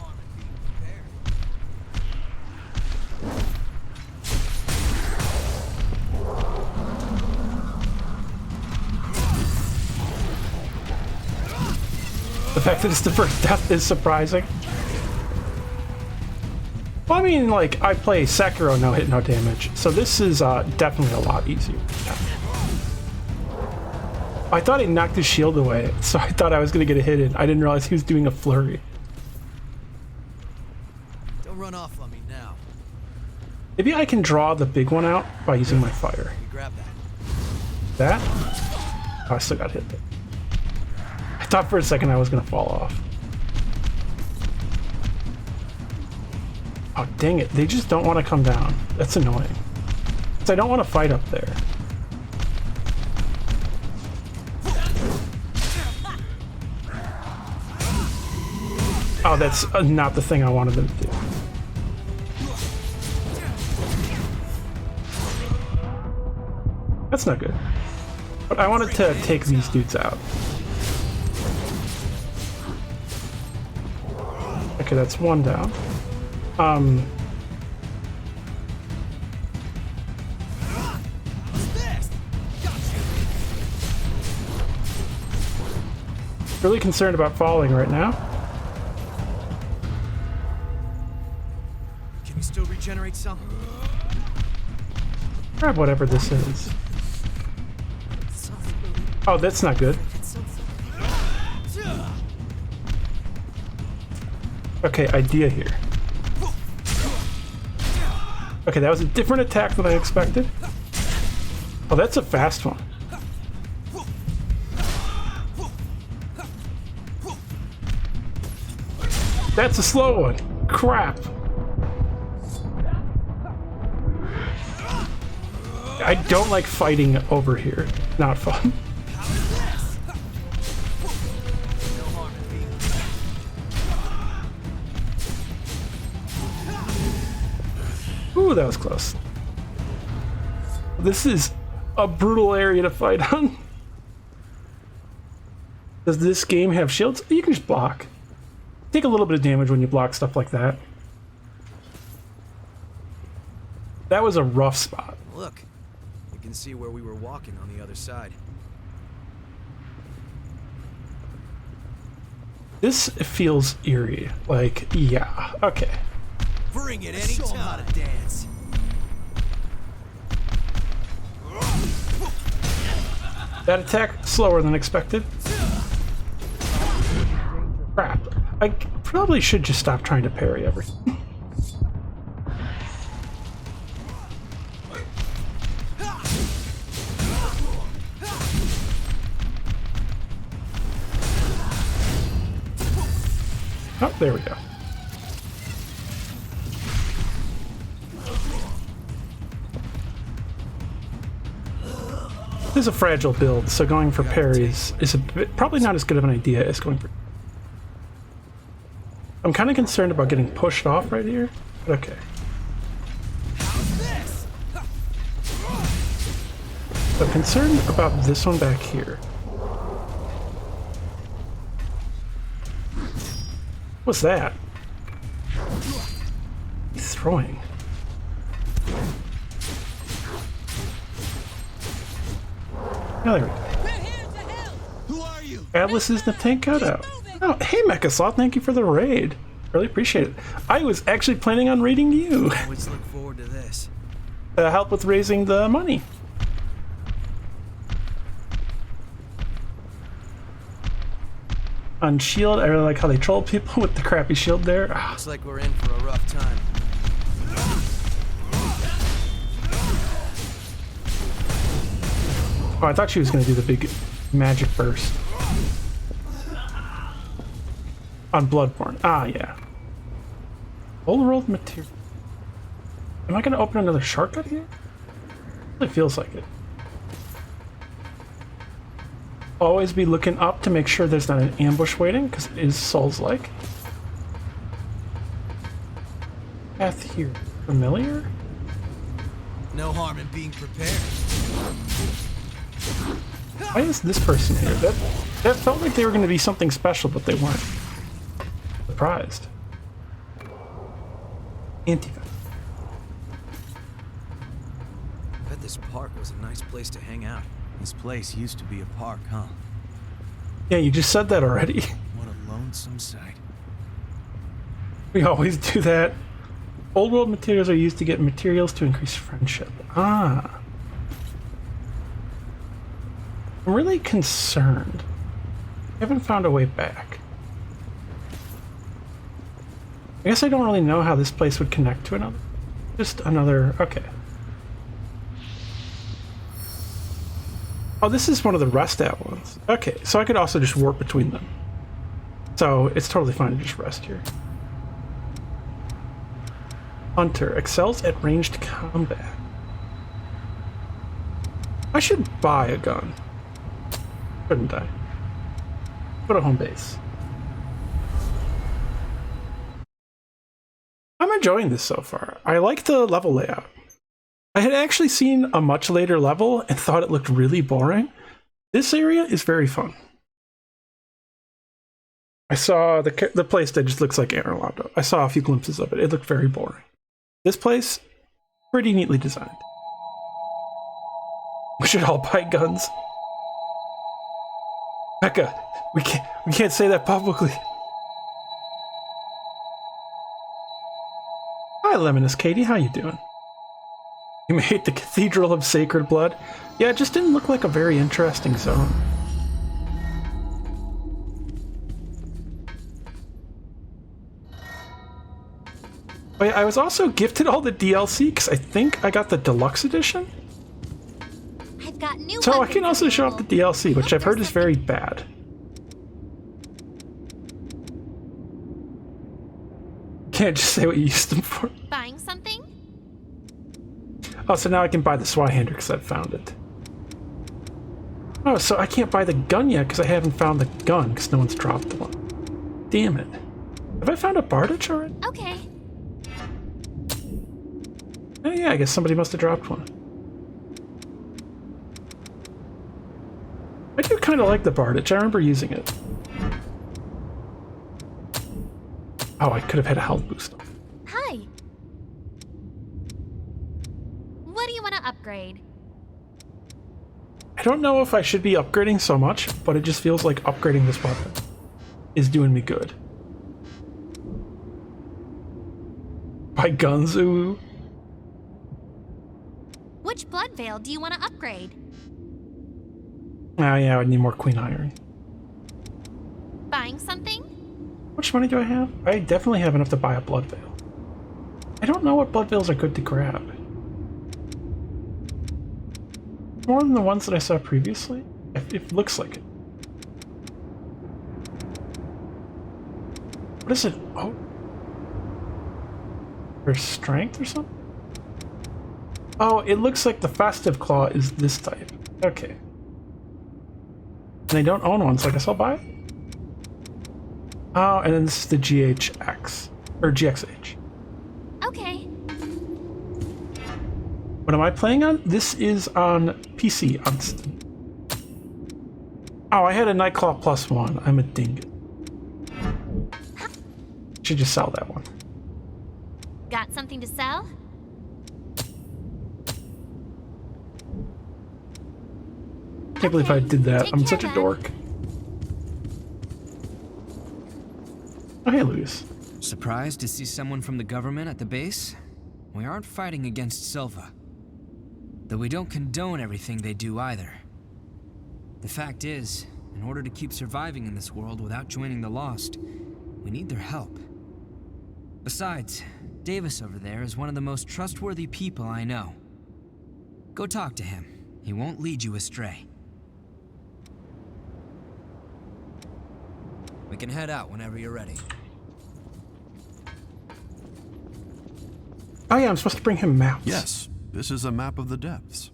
The fact that it's the first death is surprising. Well, I mean, like, I play Sekiro no hit, no damage, so this is definitely a lot easier. I thought he knocked his shield away, so I thought I was going to get a hit in. I didn't realize he was doing a flurry. Don't run off on me now. Maybe I can draw the big one out by using my fire. You grab That? that. Oh, I still got hit. I thought for a second I was going to fall off. Oh, dang it. They just don't want to come down. That's annoying. Because I don't want to fight up there. Oh, that's not the thing I wanted them to do. That's not good. But I wanted to take these dudes out. Okay, that's one down. Really concerned about falling right now. Can you still regenerate some? Grab whatever this is. Oh, that's not good. Okay, idea here. Okay, that was a different attack than I expected. Oh, that's a fast one. That's a slow one. Crap. I don't like fighting over here. Not fun. Ooh, that was close. This is a brutal area to fight on. Does this game have shields? You can just block. Take a little bit of damage when you block stuff like that. That was a rough spot. Look, you can see where we were walking on the other side. This feels eerie. Like, yeah, okay. Bring it anytime. Show 'em how to dance. That attack slower than expected. Crap. I probably should just stop trying to parry everything. Oh, there we go. This is a fragile build, so going for parries is a bit, probably not as good of an idea as going for... I'm kind of concerned about getting pushed off right here, but okay. I'm concerned about this one back here. What's that? He's throwing. Oh, there we go. Who are you? Atlas is the tank cutout. Oh, hey Mechasaw, thank you for the raid. Really appreciate it. I was actually planning on raiding you. Always look forward to this. Help with raising the money. On shield, I really like how they troll people with the crappy shield there. Looks like we're in for a rough time. Oh, I thought she was going to do the big magic burst. On Bloodborne. Ah, yeah. Old world material. Am I going to open another shortcut here? It feels like it. Always be looking up to make sure there's not an ambush waiting, because it is Souls-like. Path here. Familiar? No harm in being prepared. Why is this person here? That felt like they were going to be something special, but they weren't. Surprised. Anti-venom. I bet this park was a nice place to hang out. This place used to be a park, huh? Yeah, you just said that already. What a lonesome sight. We always do that. Old world materials are used to get materials to increase friendship. Ah. I'm really concerned. I haven't found a way back. I guess I don't really know how this place would connect to another. Just another... okay. Oh, this is one of the rest at ones. Okay, so I could also just warp between them. So it's totally fine to just rest here. Hunter excels at ranged combat. I should buy a gun. Shouldn't I? Go to home base. I'm enjoying this so far. I like the level layout. I had actually seen a much later level and thought it looked really boring. This area is very fun. I saw the place that just looks like Anor Londo. I saw a few glimpses of it. It looked very boring. This place, pretty neatly designed. We should all buy guns. Becca, we can't say that publicly. Hi, Lemonous Katie. How you doing? You made the Cathedral of Sacred Blood. Yeah, it just didn't look like a very interesting zone. Oh yeah, I was also gifted all the DLC because I think I got the deluxe edition. I've got new So I can also show off the DLC, which I've heard is very bad. Can't just say what you used them for. Buying something? Oh, so now I can buy the Swyhander because I've found it. Oh, so I can't buy the gun yet because I haven't found the gun because no one's dropped one. Damn it. Have I found a Bardich already? Okay. Oh yeah, I guess somebody must have dropped one. I do kind of like the Bardich. I remember using it. Oh, I could have had a health boost. Hi. What do you want to upgrade? I don't know if I should be upgrading so much, but it just feels like upgrading this weapon is doing me good. Buy guns, ooh. Which blood veil do you want to upgrade? Oh yeah, I would need more Queen Iron. Buying something? How much money do I have? I definitely have enough to buy a blood veil. I don't know what blood veils are good to grab. More than the ones that I saw previously? It looks like it. What is it? Oh. There's strength or something? Oh, it looks like the Festive Claw is this type. Okay. And I don't own one, so I guess I'll buy it? Oh, and then this is the GHX. Or GXH. Okay. What am I playing on? This is on PC on Steam. Oh, I had a Nightclaw +1. I'm a dingus. Should just sell that one. Got something to sell? Can't believe I did that. I'm such a dork. Oh, hey, Luis. Surprised to see someone from the government at the base? We aren't fighting against Silva. Though we don't condone everything they do either. The fact is, in order to keep surviving in this world without joining the Lost, we need their help. Besides, Davis over there is one of the most trustworthy people I know. Go talk to him. He won't lead you astray. We can head out whenever you're ready. Oh yeah, I'm supposed to bring him maps. Yes, this is a map of the depths.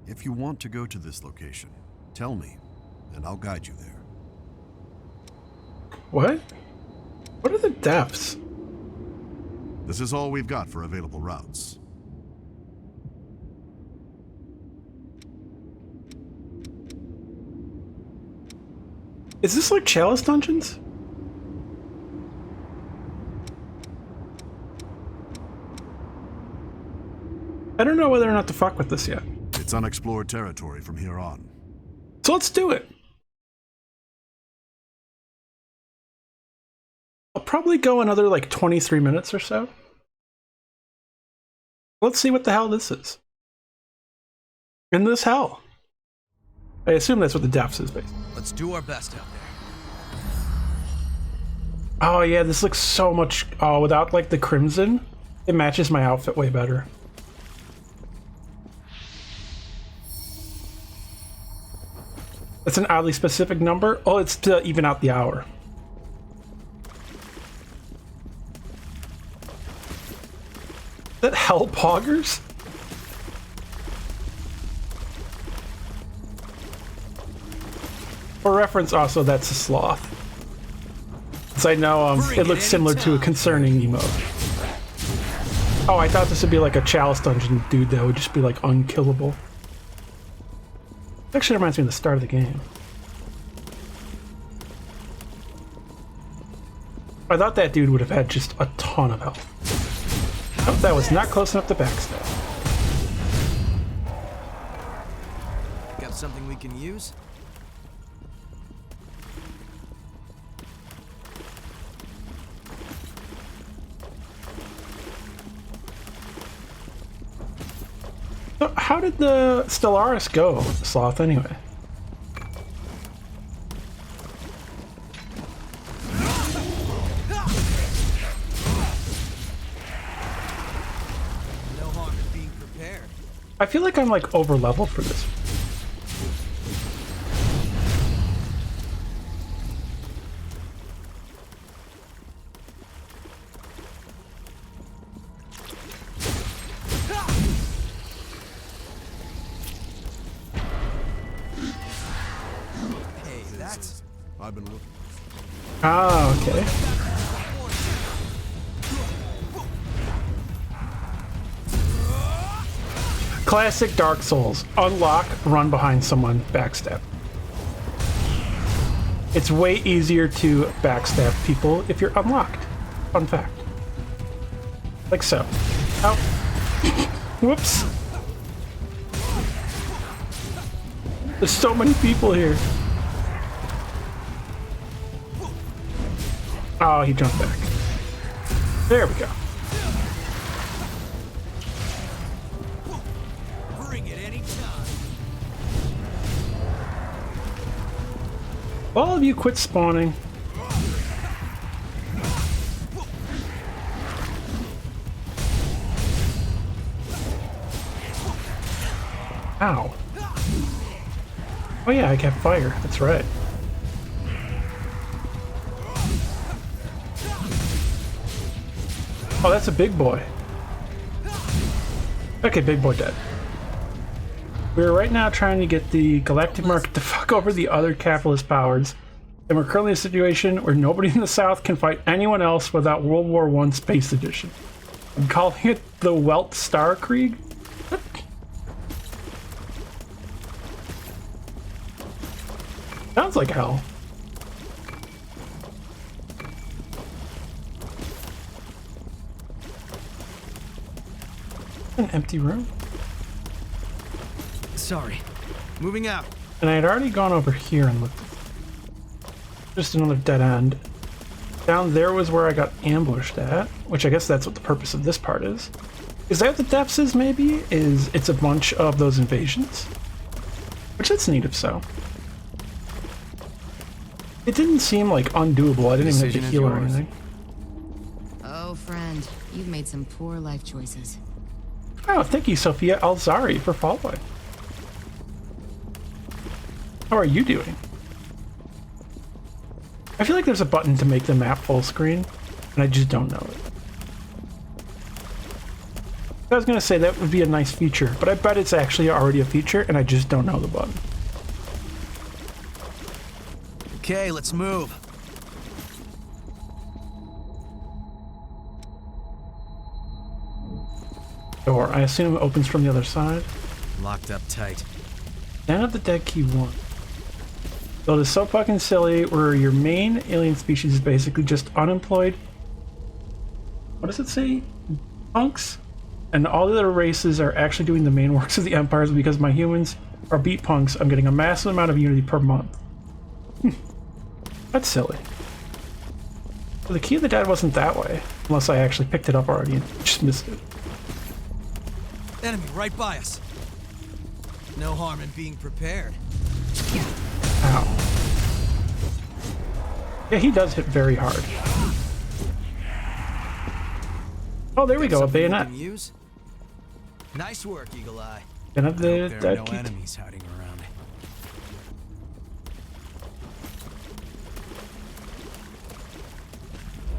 If you want to go to this location, tell me, and I'll guide you there. What? What are the depths? This is all we've got for available routes. Is this like Chalice Dungeons? I don't know whether or not to fuck with this yet. It's unexplored territory from here on. So let's do it. I'll probably go another like 23 minutes or so. Let's see what the hell this is. In this hell. I assume that's what the depths is based. Let's do our best out there. Oh yeah, this looks so much... Oh, without like the crimson, it matches my outfit way better. It's an oddly specific number. Oh, it's to even out the hour. Is that hell poggers? For reference, also, that's a sloth. As I know, it looks similar to a concerning emote. Oh, I thought this would be like a Chalice Dungeon dude that would just be like unkillable. Actually reminds me of the start of the game. I thought that dude would have had just a ton of health. Oh, that was not close enough to backstab. Got something we can use? So how did the Stellaris go, Sloth, anyway? No harm in being prepared. I feel like I'm like over level for this. I've been looking. Ah, okay. Classic Dark Souls. Unlock, run behind someone, backstab. It's way easier to backstab people if you're unlocked. Fun fact. Like so. Ow. Whoops. There's so many people here. Oh, he jumped back. There we go. Bring it anytime. All of you quit spawning. Ow. Oh yeah, I kept fire. That's right. Oh, that's a big boy. Okay, big boy dead. We're right now trying to get the galactic market to fuck over the other capitalist powers, and we're currently in a situation where nobody in the South can fight anyone else without World War I Space Edition. I'm calling it the Welt Star Krieg. Sounds like hell. An empty room. Sorry. Moving out. And I had already gone over here and looked. Just another dead end. Down there was where I got ambushed at, which I guess that's what the purpose of this part is. Is that what the depths is, maybe? It's a bunch of those invasions? Which that's neat if so. It didn't seem like undoable. I didn't even have to heal or anything. Oh, friend, you've made some poor life choices. Oh, thank you, Sophia Alzari, for following. How are you doing? I feel like there's a button to make the map full screen, and I just don't know it. I was gonna say that would be a nice feature, but I bet it's actually already a feature, and I just don't know the button. Okay, let's move. Door. I assume it opens from the other side. Locked up tight. Down at the dead key 1. So it is so fucking silly where your main alien species is basically just unemployed. What does it say? Punks? And all the other races are actually doing the main works of the empires because my humans are beat punks. I'm getting a massive amount of unity per month. That's silly. So the key of the dead wasn't that way. Unless I actually picked it up already and just missed it. Enemy right by us. No harm in being prepared. Ow. Yeah, he does hit very hard. Oh, there we go, a bayonet. Nice work, Eagle Eye. Bayonet the There are dead no key. enemies hiding around.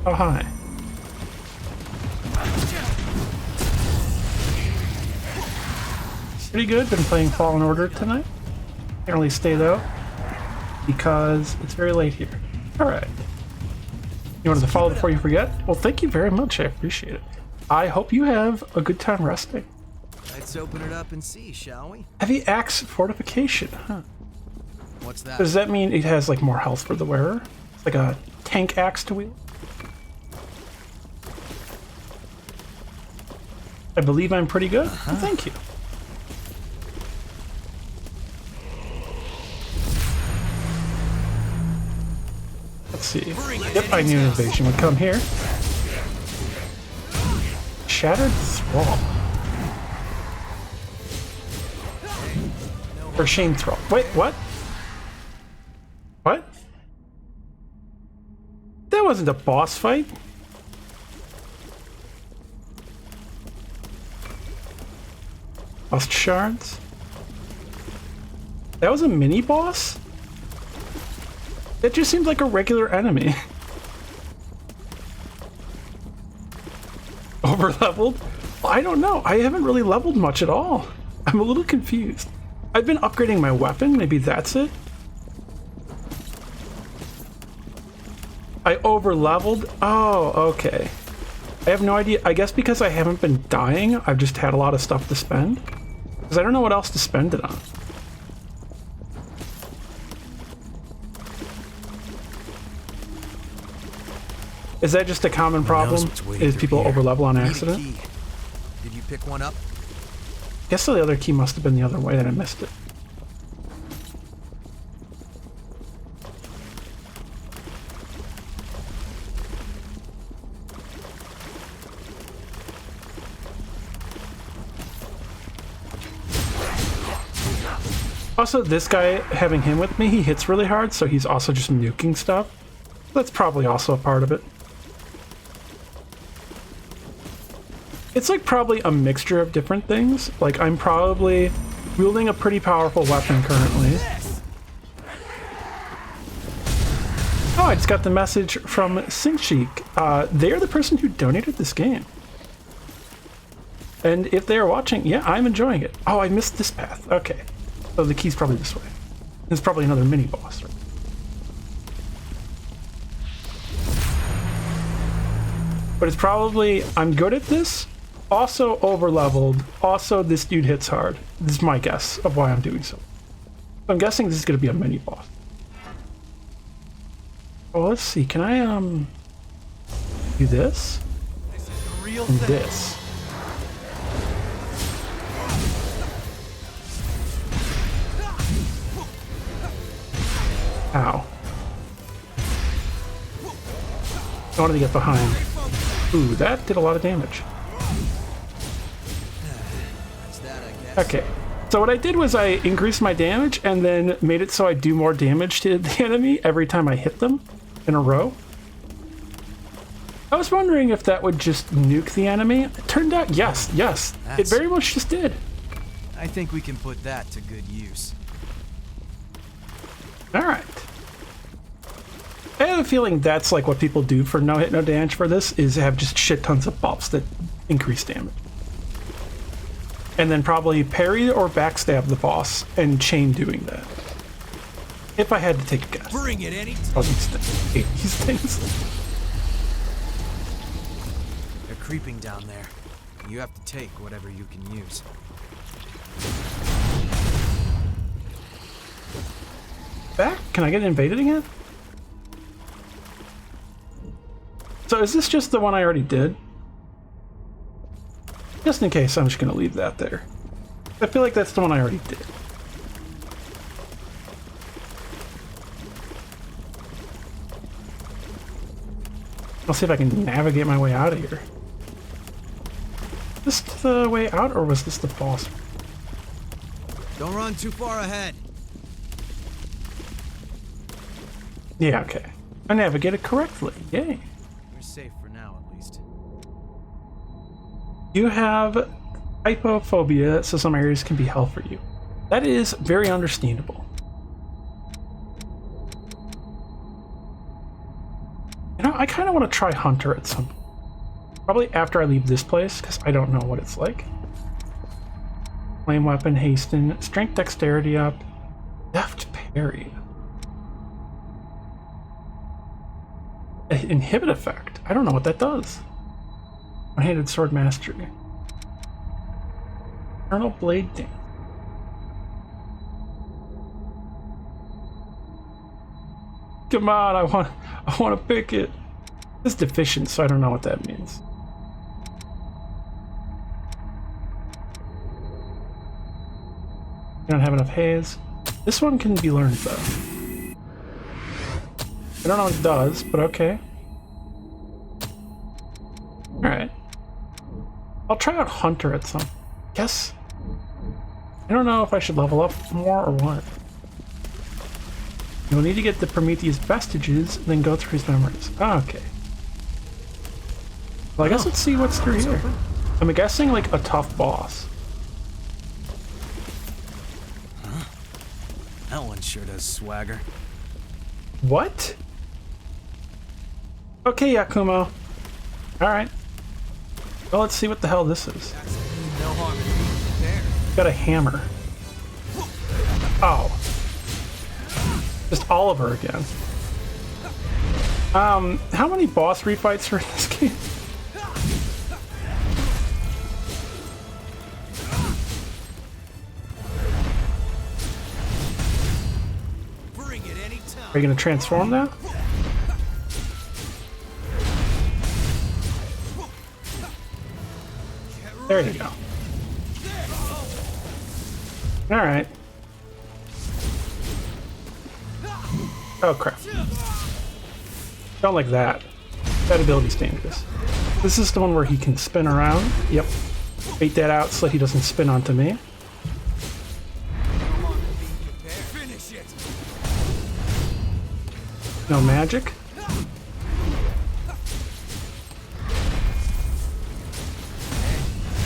Oh, hi. Pretty good. Been playing Fallen Order tonight. Can't really stay though, because it's very late here. Alright. You wanted to follow before you forget? Well, thank you very much. I appreciate it. I hope you have a good time resting. Let's open it up and see, shall we? Heavy axe fortification, huh? What's that? Does that mean it has like more health for the wearer? It's like a tank axe to wield? I believe I'm pretty good. Well, thank you. Let's see. Yep, I knew invasion would come here. Shattered Thrall. Or Shame Thrall. Wait, what? What? That wasn't a boss fight. Lost shards. That was a mini boss? That just seems like a regular enemy. Over leveled? Well, I don't know. I haven't really leveled much at all. I'm a little confused. I've been upgrading my weapon. Maybe that's it. I over leveled? Oh, okay. I have no idea. I guess because I haven't been dying, I've just had a lot of stuff to spend. Because I don't know what else to spend it on. Is that just a common problem? Is people overlevel on accident? Did you pick one up? Guess the other key must have been the other way that I missed it. Also, this guy, having him with me, he hits really hard, so he's also just nuking stuff. That's probably also a part of it. It's like probably a mixture of different things. Like I'm probably wielding a pretty powerful weapon currently. Oh, I just got the message from Synxiec. They are the person who donated this game. And if they are watching, yeah, I'm enjoying it. Oh, I missed this path. Okay. So the key's probably this way. There's probably another mini boss, right? But it's probably, I'm good at this, also over leveled, also this dude hits hard. This is my guess of why I'm doing so. I'm guessing this is going to be a mini boss. Oh, let's see, can I do this? And this. Ow. I wanted to get behind. Ooh, that did a lot of damage. Okay, so what I did was I increased my damage and then made it so I do more damage to the enemy every time I hit them in a row. I was wondering if that would just nuke the enemy. It turned out, yes, it very much just did. I think we can put that to good use. Alright. I have a feeling that's like what people do for no hit, no damage for this, is have just shit tons of buffs that increase damage. And then probably parry or backstab the boss and chain doing that. If I had to take a guess. Bring it any Oh, these things. They're creeping down there. You have to take whatever you can use. Back? Can I get invaded again? So is this just the one I already did? Just in case, I'm just going to leave that there. I feel like that's the one I already did. I'll see if I can navigate my way out of here. Is this the way out, or was this the boss? Don't run too far ahead. Yeah, okay. I navigated correctly. Yay. We're safe for now, at least. You have hypophobia, so some areas can be hell for you. That is very understandable. You know, I kind of want to try Hunter at some point. Probably after I leave this place, because I don't know what it's like. Flame weapon, hasten, strength, dexterity up, deft parry. Inhibit effect. I don't know what that does. One-handed sword mastery. Eternal blade dance. Come on, I want to pick it. It's deficient, so I don't know what that means. I don't have enough haze. This one can be learned though. I don't know what it does, but okay. Alright. I'll try out Hunter at some. Yes. I don't know if I should level up more or what. You'll need to get the Prometheus vestiges, then go through his memories. Ah, okay. Well, I guess let's see what's through here. I'm guessing like a tough boss. Huh? That one sure does swagger. What? Okay, Yakumo. Alright. Well, let's see what the hell this is. No harm in being prepared. Got a hammer. Oh. Just Oliver again. How many boss refights are in this game? Bring it anytime. Are you gonna transform now? There you go. Alright. Oh crap. Don't like that. That ability's dangerous. This is the one where he can spin around. Yep. Bait that out so that he doesn't spin onto me. No magic.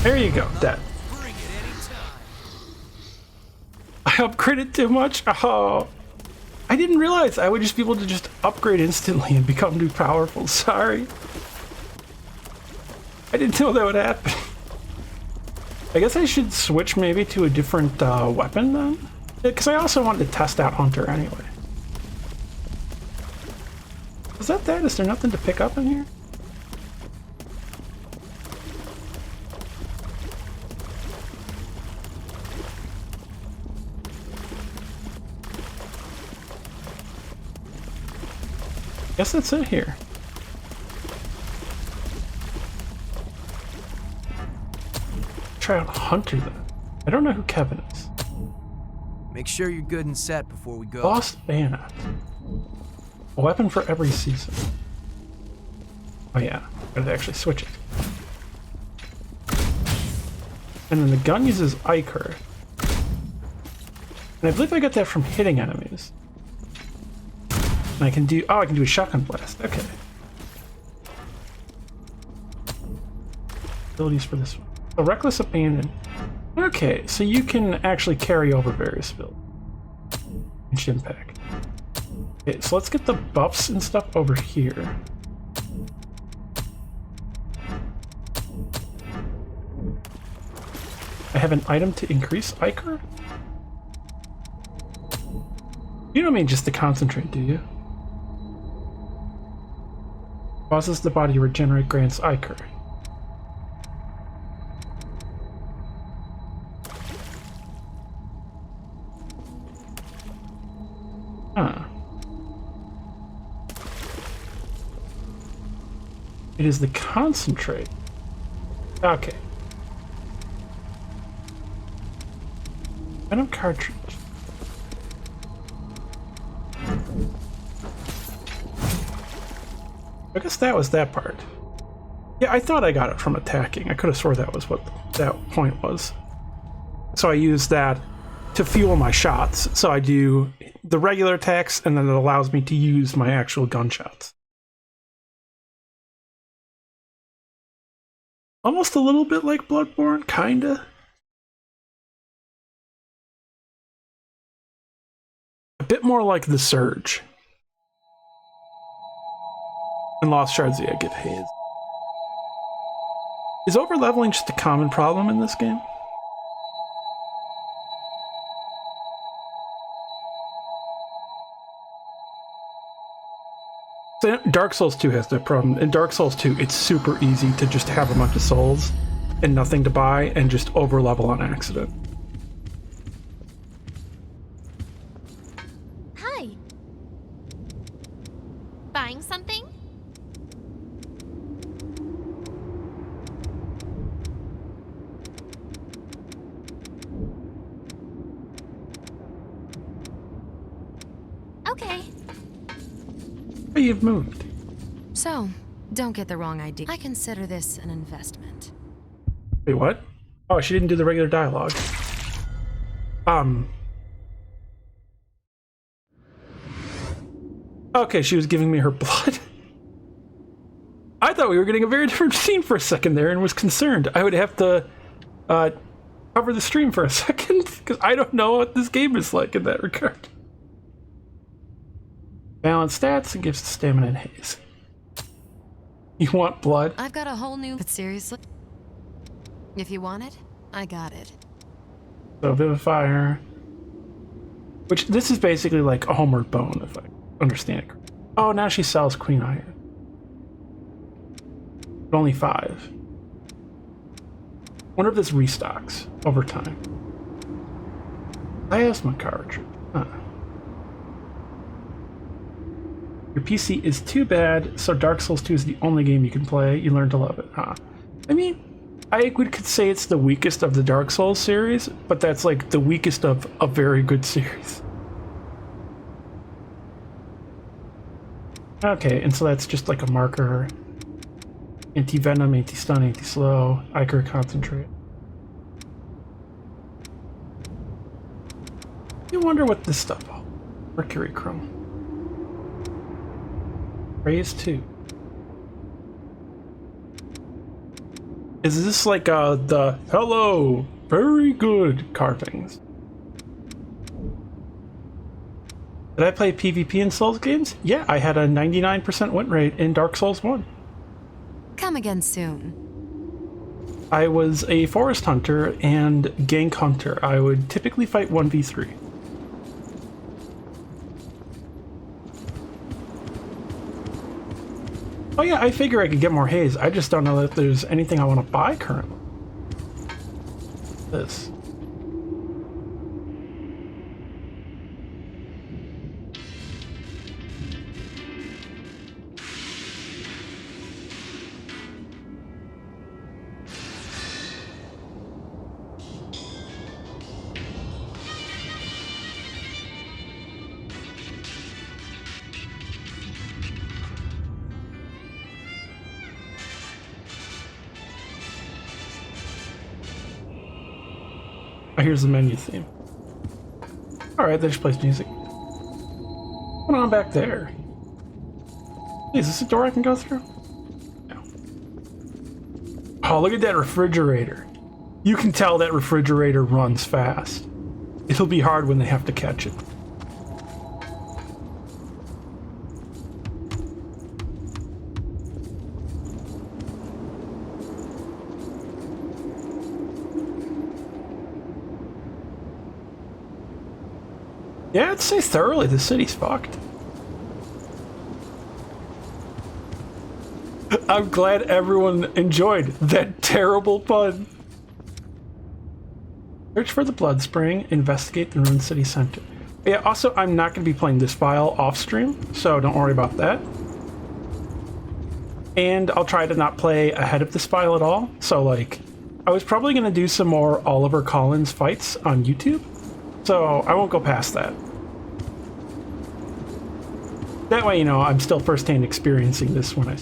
There you go, dead. I upgraded too much? Oh. I didn't realize I would just be able to just upgrade instantly and become too powerful. Sorry. I didn't know that would happen. I guess I should switch maybe to a different weapon then? Because I also wanted to test out Hunter anyway. Is that that? Is there nothing to pick up in here? Guess that's it here. Try out Hunter then. I don't know who Kevin is. Make sure you're good and set before we go. Lost Bayonet. A weapon for every season. Oh yeah, gotta actually switch it. And then the gun uses Ichor. And I believe I got that from hitting enemies. And I can do a shotgun blast. Okay. Abilities for this one. So Reckless Abandon. Okay, so you can actually carry over various abilities. Ranged impact. Okay, so let's get the buffs and stuff over here. I have an item to increase Ichor? You don't mean just to concentrate, do you? Causes the body to regenerate, grants Ichor. Huh. It is the concentrate. Okay. Venom cartridge. I guess that was that part. Yeah, I thought I got it from attacking. I could have swore that was what that point was. So I use that to fuel my shots. So I do the regular attacks, and then it allows me to use my actual gunshots. Almost a little bit like Bloodborne, kinda. A bit more like The Surge. And Lost Shards, yeah, get haze. Is overleveling just a common problem in this game? So Dark Souls 2 has that problem. In Dark Souls 2, it's super easy to just have a bunch of souls and nothing to buy and just overlevel on accident. Hi. Buying something? Okay. Oh, you've moved. So, don't get the wrong idea. I consider this an investment. Wait, what? Oh, she didn't do the regular dialogue. Okay, she was giving me her blood. I thought we were getting a very different scene for a second there and was concerned. I would have to cover the stream for a second because I don't know what this game is like in that regard. Balance stats and gives stamina and haze. You want blood? I've got a whole new... But seriously? If you want it, I got it. So Vivifier. Which, this is basically like a homeward bone, if I understand it correctly. Oh, now she sells Queen Iron. But only 5. Wonder if this restocks over time. Plasma cartridge. Huh. Your PC is too bad, so Dark Souls 2 is the only game you can play. You learn to love it, huh? I mean, I could say it's the weakest of the Dark Souls series, but that's like the weakest of a very good series. Okay, and so that's just like a marker. Anti-venom, anti-stun, anti-slow, Ichor concentrate. You wonder what this stuff is. Mercury Chrome. Raise 2. Is this like the hello, very good carvings? Did I play PvP in Souls games? Yeah, I had a 99% win rate in Dark Souls 1. Come again soon. I was a forest hunter and gank hunter. I would typically fight 1v3. Oh yeah, I figure I could get more haze. I just don't know if there's anything I want to buy currently. This. Oh, here's the menu theme. Alright, that just plays music. What's on back there? Hey, is this a door I can go through? No. Oh, look at that refrigerator. You can tell that refrigerator runs fast. It'll be hard when they have to catch it. Yeah, I'd say thoroughly the city's fucked. I'm glad everyone enjoyed that terrible pun. Search for the blood spring, investigate the ruined city center. Yeah, also, I'm not going to be playing this file off stream, so don't worry about that. And I'll try to not play ahead of this file at all. So, like, I was probably going to do some more Oliver Collins fights on YouTube, so I won't go past that. That way, you know, I'm still first-hand experiencing this when I...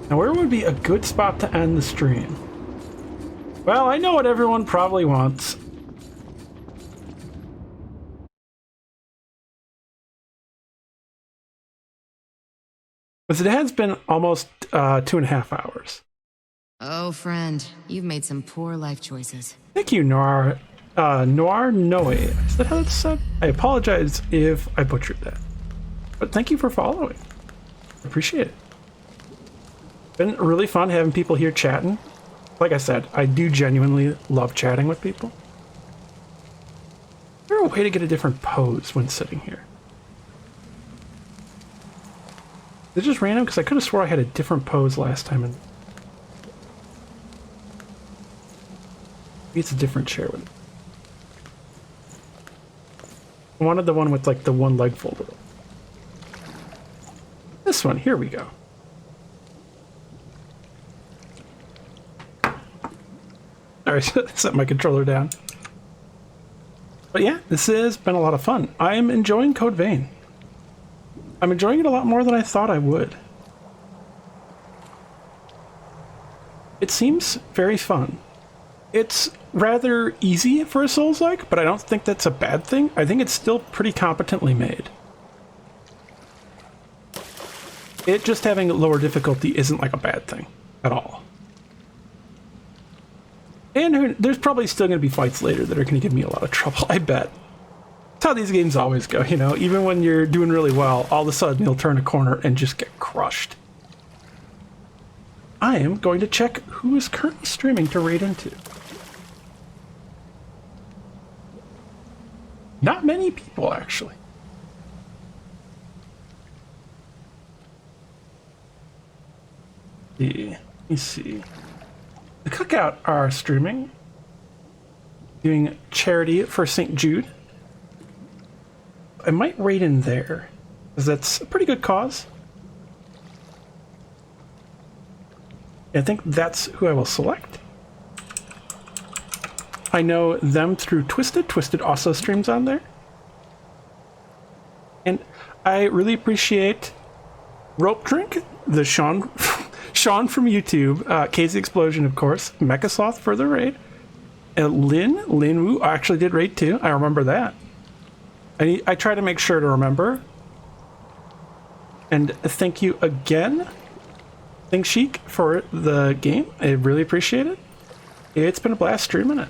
Now, where would be a good spot to end the stream? Well, I know what everyone probably wants. Because it has been almost 2.5 hours. Oh, friend, you've made some poor life choices. Thank you, Noir. Noir Noe. Is that how it's said? I apologize if I butchered that. But thank you for following. Appreciate it. Been really fun having people here chatting. Like I said, I do genuinely love chatting with people. Is there a way to get a different pose when sitting here? Is it just random? Because I could have swore I had a different pose last time. And maybe it's a different chair with it. I wanted the one with like the one leg folded up. This one, here we go. Alright, set my controller down. But yeah, this has been a lot of fun. I am enjoying Code Vein. I'm enjoying it a lot more than I thought I would. It seems very fun. It's rather easy for a Souls-like, but I don't think that's a bad thing. I think it's still pretty competently made. It just having lower difficulty isn't like a bad thing at all. And there's probably still going to be fights later that are going to give me a lot of trouble, I bet. That's how these games always go, you know? Even when you're doing really well, all of a sudden you'll turn a corner and just get crushed. I am going to check who is currently streaming to raid into. Not many people, actually. Let me see. The Cookout are streaming, doing charity for St. Jude. I might raid in there, because that's a pretty good cause. I think that's who I will select. I know them through Twisted. Twisted also streams on there. And I really appreciate Rope Drink, the Sean from YouTube, KZ Explosion, of course, Mechasloth for the raid, and Lin Wu actually did raid too. I remember that. I try to make sure to remember. And thank you again, Synxiec, for the game. I really appreciate it. It's been a blast streaming it.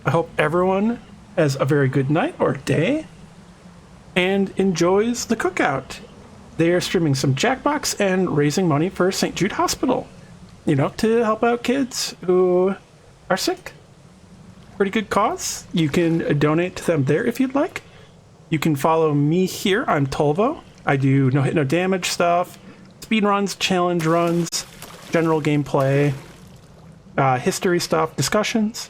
I hope everyone has a very good night or day and enjoys the Cookout. They are streaming some Jackbox and raising money for St. Jude Hospital, you know, to help out kids who are sick. Pretty good cause. You can donate to them there if you'd like. You can follow me here. I'm Tolvo. I do no hit, no damage stuff, speed runs, challenge runs, general gameplay, history stuff, discussions.